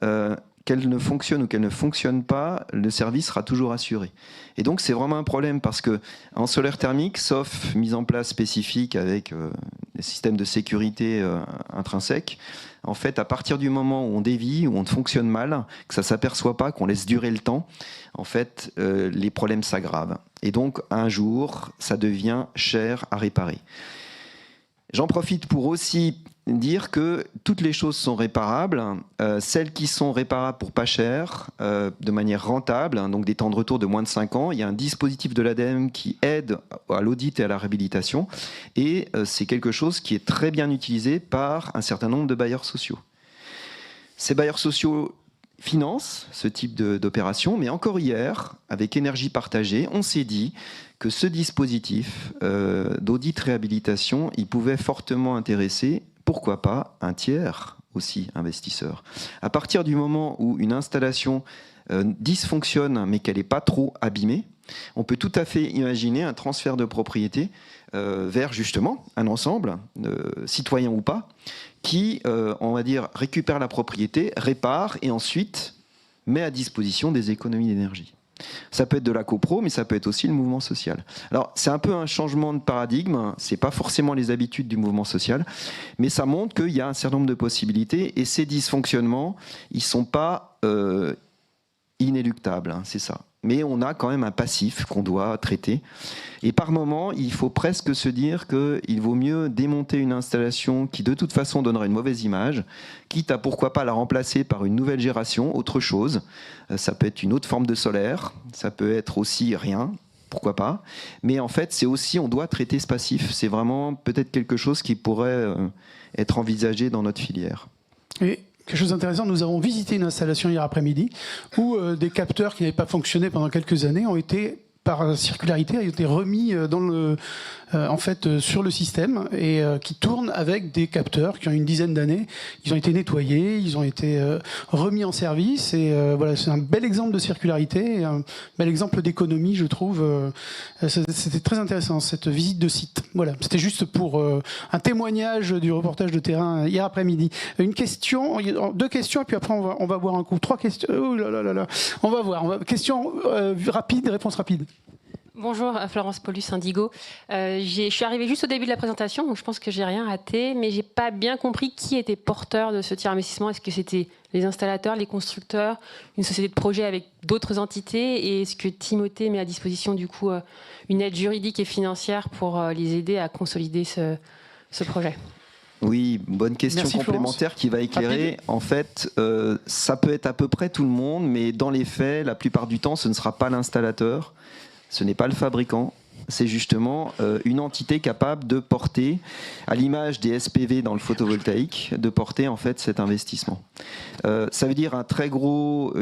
qu'elle ne fonctionne ou qu'elle ne fonctionne pas, le service sera toujours assuré. Et donc c'est vraiment un problème parce que en solaire thermique, sauf mise en place spécifique avec des systèmes de sécurité intrinsèques, en fait, à partir du moment où on dévie, où on fonctionne mal, que ça ne s'aperçoit pas, qu'on laisse durer le temps, en fait, les problèmes s'aggravent. Et donc, un jour, ça devient cher à réparer. J'en profite pour aussi dire que toutes les choses sont réparables. Celles qui sont réparables pour pas cher, de manière rentable, donc des temps de retour de moins de 5 ans, il y a un dispositif de l'ADEME qui aide à l'audit et à la réhabilitation. Et c'est quelque chose qui est très bien utilisé par un certain nombre de bailleurs sociaux. Ces bailleurs sociaux financent ce type d'opération, mais encore hier, avec Énergie Partagée, on s'est dit que ce dispositif d'audit réhabilitation, il pouvait fortement intéresser, pourquoi pas, un tiers aussi investisseur. À partir du moment où une installation dysfonctionne, mais qu'elle n'est pas trop abîmée, on peut tout à fait imaginer un transfert de propriété vers justement un ensemble, citoyen ou pas, qui, on va dire, récupère la propriété, répare et ensuite met à disposition des économies d'énergie. Ça peut être de la copro, mais ça peut être aussi le mouvement social. Alors, c'est un peu un changement de paradigme, c'est pas forcément les habitudes du mouvement social, mais ça montre qu'il y a un certain nombre de possibilités, et ces dysfonctionnements, ils sont pas inéluctables, hein, c'est ça. Mais on a quand même un passif qu'on doit traiter. Et par moment, il faut presque se dire qu'il vaut mieux démonter une installation qui de toute façon donnerait une mauvaise image, quitte à pourquoi pas la remplacer par une nouvelle génération, autre chose. Ça peut être une autre forme de solaire, ça peut être aussi rien, pourquoi pas. Mais en fait, c'est aussi, on doit traiter ce passif. C'est vraiment peut-être quelque chose qui pourrait être envisagé dans notre filière. Et quelque chose d'intéressant, nous avons visité une installation hier après-midi où des capteurs qui n'avaient pas fonctionné pendant quelques années ont été, par circularité, ont été remis sur le système et qui tournent avec des capteurs qui ont une dizaine d'années. Ils ont été nettoyés, ils ont été remis en service et voilà, c'est un bel exemple de circularité, et un bel exemple d'économie, je trouve. C'était très intéressant cette visite de site. Voilà, c'était juste pour un témoignage du reportage de terrain hier après-midi. Une question, deux questions et puis après on va voir un coup. Trois questions. Oh là là là là. On va voir. Question rapide, réponse rapide. Bonjour, Florence Paulus Indigo. Je suis arrivée juste au début de la présentation, donc je pense que j'ai rien raté, mais j'ai pas bien compris qui était porteur de ce tiers investissement. Est-ce que c'était les installateurs, les constructeurs, une société de projet avec d'autres entités, et est-ce que Timothée met à disposition du coup une aide juridique et financière pour les aider à consolider ce projet? Oui, bonne question. Merci, complémentaire Florence. Qui va éclairer. Rapide. En fait, ça peut être à peu près tout le monde, mais dans les faits, la plupart du temps, ce ne sera pas l'installateur. Ce n'est pas le fabricant, c'est justement une entité capable de porter, à l'image des SPV dans le photovoltaïque, de porter en fait cet investissement. Ça veut dire un très gros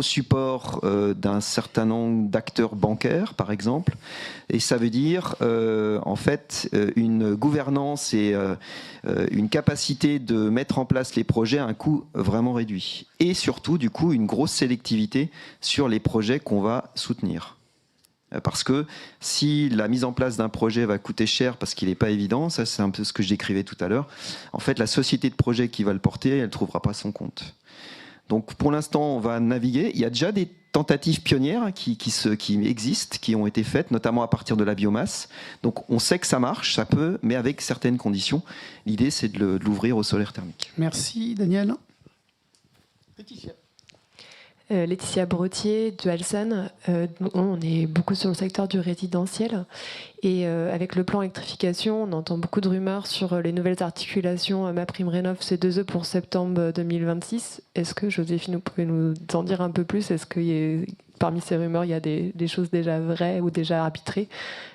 support d'un certain nombre d'acteurs bancaires, par exemple, et ça veut dire en fait une gouvernance et une capacité de mettre en place les projets à un coût vraiment réduit. Et surtout, du coup, une grosse sélectivité sur les projets qu'on va soutenir. Parce que si la mise en place d'un projet va coûter cher parce qu'il n'est pas évident, ça c'est un peu ce que je décrivais tout à l'heure, en fait la société de projet qui va le porter, elle ne trouvera pas son compte. Donc pour l'instant on va naviguer, il y a déjà des tentatives pionnières qui existent, qui ont été faites, notamment à partir de la biomasse. Donc on sait que ça marche, ça peut, mais avec certaines conditions. L'idée c'est de l'ouvrir au solaire thermique. Merci Daniel. Laetitia. Laetitia Brottier de Alsan. On est beaucoup sur le secteur du résidentiel et avec le plan électrification, on entend beaucoup de rumeurs sur les nouvelles articulations MaPrimeRénov' C2E pour septembre 2026. Est-ce que, Joséphine, vous pouvez nous en dire un peu plus? Est-ce que parmi ces rumeurs, il y a des choses déjà vraies ou déjà arbitrées?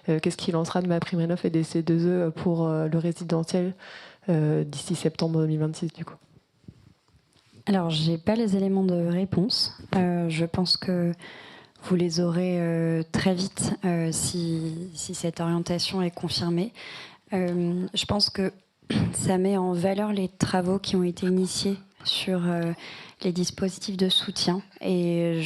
Qu'est-ce qui lancera de MaPrimeRénov' et des C2E pour le résidentiel d'ici septembre 2026 du coup? Alors, je n'ai pas les éléments de réponse. Je pense que vous les aurez très vite si cette orientation est confirmée. Je pense que ça met en valeur les travaux qui ont été initiés sur les dispositifs de soutien. Et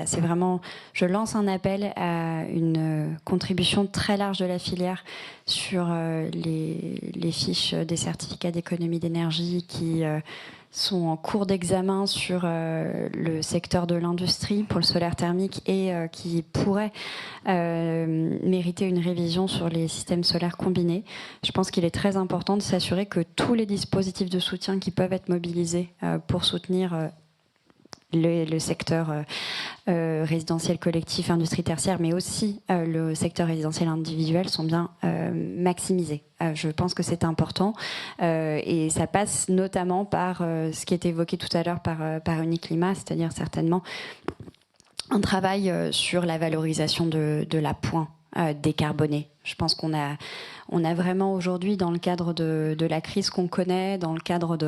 c'est vraiment, je lance un appel à une contribution très large de la filière sur les fiches des certificats d'économie d'énergie qui sont en cours d'examen sur le secteur de l'industrie pour le solaire thermique et qui pourraient mériter une révision sur les systèmes solaires combinés. Je pense qu'il est très important de s'assurer que tous les dispositifs de soutien qui peuvent être mobilisés pour soutenir le secteur résidentiel collectif, industrie tertiaire, mais aussi le secteur résidentiel individuel sont bien maximisés. Je pense que c'est important et ça passe notamment par ce qui est évoqué tout à l'heure par Uniclimat, c'est-à-dire certainement un travail sur la valorisation de la pointe décarbonée. Je pense qu'on a vraiment aujourd'hui, dans le cadre de la crise qu'on connaît, dans le cadre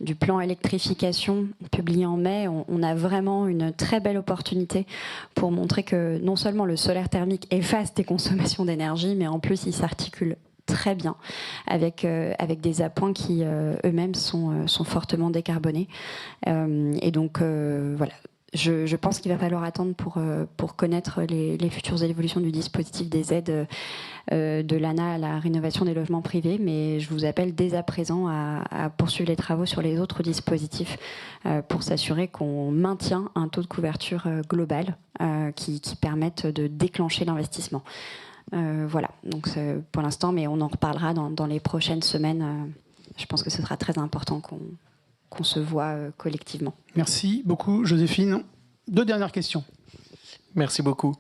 du plan électrification publié en mai, on a vraiment une très belle opportunité pour montrer que non seulement le solaire thermique efface des consommations d'énergie, mais en plus il s'articule très bien avec des appoints qui eux-mêmes sont fortement décarbonés. Et donc voilà. Je pense qu'il va falloir attendre pour connaître les futures évolutions du dispositif des aides de l'ANA à la rénovation des logements privés, mais je vous appelle dès à présent à poursuivre les travaux sur les autres dispositifs pour s'assurer qu'on maintient un taux de couverture global qui permette de déclencher l'investissement. Voilà, donc pour l'instant, mais on en reparlera dans les prochaines semaines. Je pense que ce sera très important qu'on se voit collectivement. Merci beaucoup, Joséphine. 2 dernières questions. Merci beaucoup.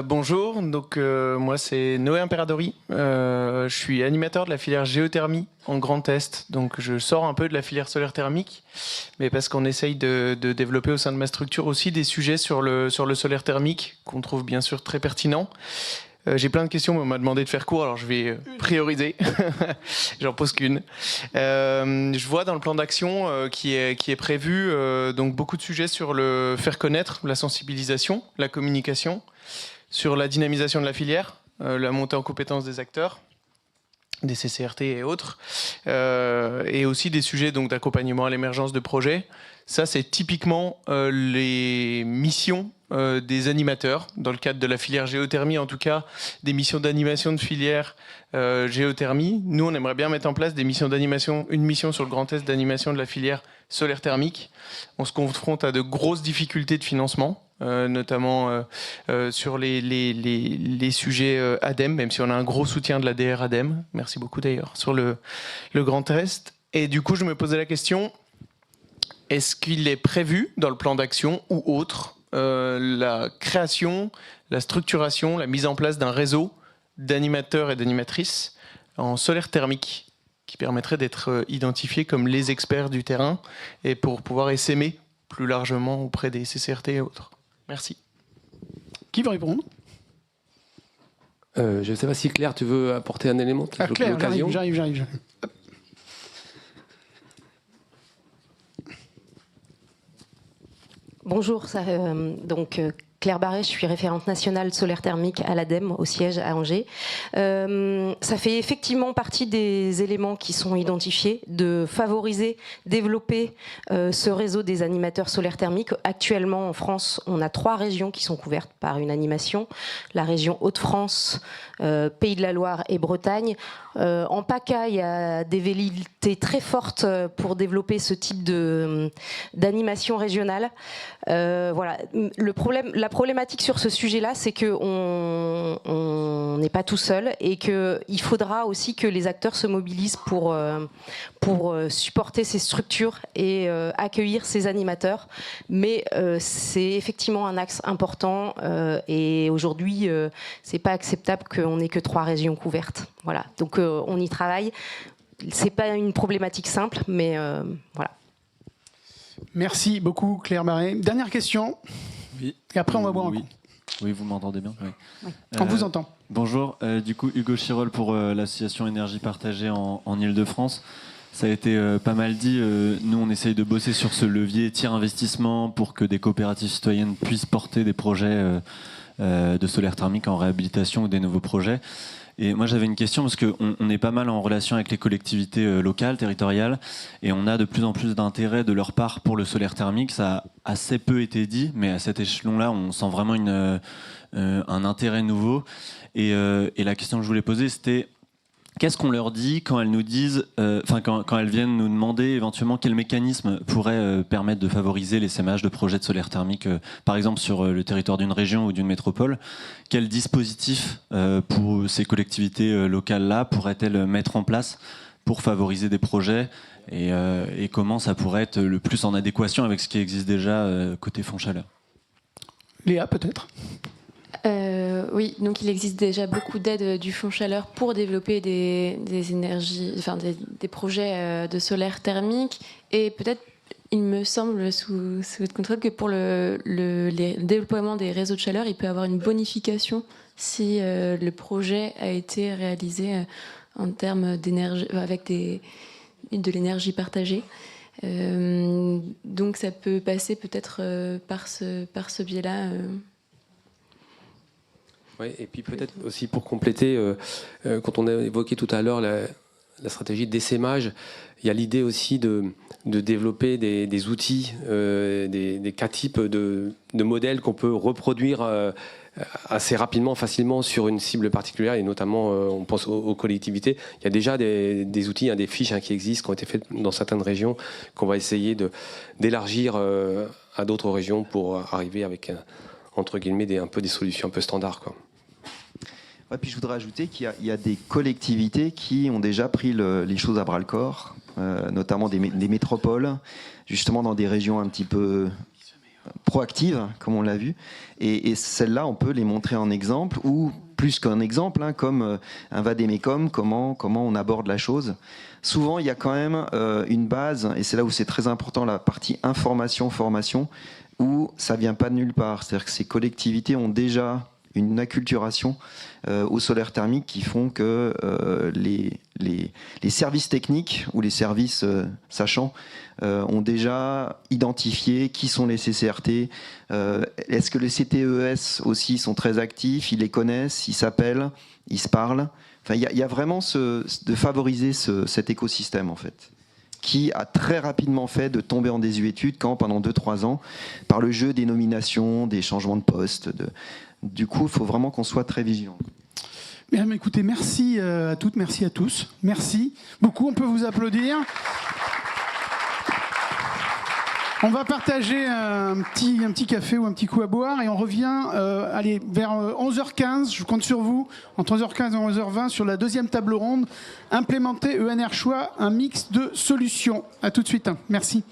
Bonjour, donc moi c'est Noé Imperadori. Je suis animateur de la filière géothermie en Grand Est. Donc je sors un peu de la filière solaire thermique, mais parce qu'on essaye de développer au sein de ma structure aussi des sujets sur le solaire thermique qu'on trouve bien sûr très pertinents. J'ai plein de questions, mais on m'a demandé de faire court, alors je vais prioriser. J'en pose qu'une. Je vois dans le plan d'action qui est prévu donc beaucoup de sujets sur le faire connaître, la sensibilisation, la communication, sur la dynamisation de la filière, la montée en compétence des acteurs, des CCRT et autres, et aussi des sujets donc d'accompagnement à l'émergence de projets. Ça, c'est typiquement les missions des animateurs, dans le cadre de la filière géothermie, en tout cas, des missions d'animation de filière géothermie. Nous, on aimerait bien mettre en place des missions d'animation, une mission sur le Grand Est d'animation de la filière solaire thermique. On se confronte à de grosses difficultés de financement, notamment sur les sujets ADEME, même si on a un gros soutien de l'ADR ADEME. Merci beaucoup d'ailleurs, sur le Grand Est. Et du coup, je me posais la question, est-ce qu'il est prévu dans le plan d'action ou autre la création, la structuration, la mise en place d'un réseau d'animateurs et d'animatrices en solaire thermique qui permettrait d'être identifiés comme les experts du terrain et pour pouvoir essaimer plus largement auprès des CCRT et autres. Merci. Qui veut répondre ? Je ne sais pas si Claire, tu veux apporter un élément. Claire, j'arrive. Bonjour, Claire Barret, je suis référente nationale solaire thermique à l'ADEME, au siège à Angers. Ça fait effectivement partie des éléments qui sont identifiés, de favoriser, développer ce réseau des animateurs solaires thermiques. Actuellement, en France, on a 3 régions qui sont couvertes par une animation. La région Hauts-de-France, Pays de la Loire et Bretagne. En PACA, il y a des velléités très fortes pour développer ce type d'animation régionale. Voilà. La problématique sur ce sujet-là, c'est qu'on n'est pas tout seul et qu'il faudra aussi que les acteurs se mobilisent pour supporter ces structures et accueillir ces animateurs. Mais c'est effectivement un axe important et aujourd'hui, c'est pas acceptable qu'on n'ait que 3 régions couvertes. Voilà. Donc on y travaille. C'est pas une problématique simple, mais voilà. Merci beaucoup Claire Barret. Dernière question. Oui. Et après on va boire un coup. Oui, vous m'entendez bien. Oui. On vous entend. Bonjour. Du coup, Hugo Chirol pour l'association Énergie Partagée en Ile-de-France. Ça a été pas mal dit. Nous, on essaye de bosser sur ce levier tiers investissement pour que des coopératives citoyennes puissent porter des projets de solaire thermique en réhabilitation ou des nouveaux projets. Et moi, j'avais une question parce qu'on est pas mal en relation avec les collectivités locales, territoriales, et on a de plus en plus d'intérêt de leur part pour le solaire thermique. Ça a assez peu été dit, mais à cet échelon-là, on sent vraiment un intérêt nouveau. Et la question que je voulais poser, c'était qu'est-ce qu'on leur dit quand elles nous disent, quand elles viennent nous demander éventuellement quel mécanisme pourrait permettre de favoriser l'essaimage de projets de solaire thermique, par exemple sur le territoire d'une région ou d'une métropole. Quel dispositif pour ces collectivités locales-là pourraient-elles mettre en place pour favoriser des projets et comment ça pourrait être le plus en adéquation avec ce qui existe déjà côté fonds chaleur? Léa, peut-être? Oui, donc il existe déjà beaucoup d'aides du Fonds Chaleur pour développer des énergies, enfin des projets de solaire thermique. Et peut-être, il me semble, sous votre contrôle, que pour le déploiement des réseaux de chaleur, il peut y avoir une bonification si le projet a été réalisé en termes d'énergie, avec de l'énergie partagée. Donc ça peut passer peut-être par ce biais-là. Ouais, et puis peut-être aussi pour compléter, quand on a évoqué tout à l'heure la stratégie d'essaimage, il y a l'idée aussi de développer des outils, des cas types de modèles qu'on peut reproduire assez rapidement, facilement sur une cible particulière, et notamment on pense aux collectivités. Il y a déjà des outils, des fiches qui existent, qui ont été faites dans certaines régions, qu'on va essayer d'élargir à d'autres régions pour arriver avec entre guillemets un peu des solutions un peu standards, quoi. Ouais, puis je voudrais ajouter qu'il y a des collectivités qui ont déjà pris les choses à bras-le-corps, notamment des métropoles, justement dans des régions un petit peu proactives, comme on l'a vu. Et celles-là, on peut les montrer en exemple, ou plus qu'un exemple, comme un vade-mecum, comment on aborde la chose. Souvent, il y a quand même une base, et c'est là où c'est très important, la partie information-formation, où ça ne vient pas de nulle part. C'est-à-dire que ces collectivités ont déjà une acculturation au solaire thermique qui font que les services techniques ou les services sachants ont déjà identifié qui sont les CCRT. Est-ce que les CTES aussi sont très actifs? Ils les connaissent, ils s'appellent, ils se parlent. Enfin, il y a vraiment de favoriser cet écosystème, en fait, qui a très rapidement fait de tomber en désuétude quand, pendant 2-3 ans, par le jeu des nominations, des changements de poste, du coup, il faut vraiment qu'on soit très vigilant. Bien, écoutez, merci à toutes, merci à tous. Merci beaucoup, on peut vous applaudir. On va partager un petit café ou un petit coup à boire et on revient vers 11h15, je compte sur vous, entre 11h15 et 11h20 sur la deuxième table ronde, implémenter ENR Choix, un mix de solutions. À tout de suite, merci.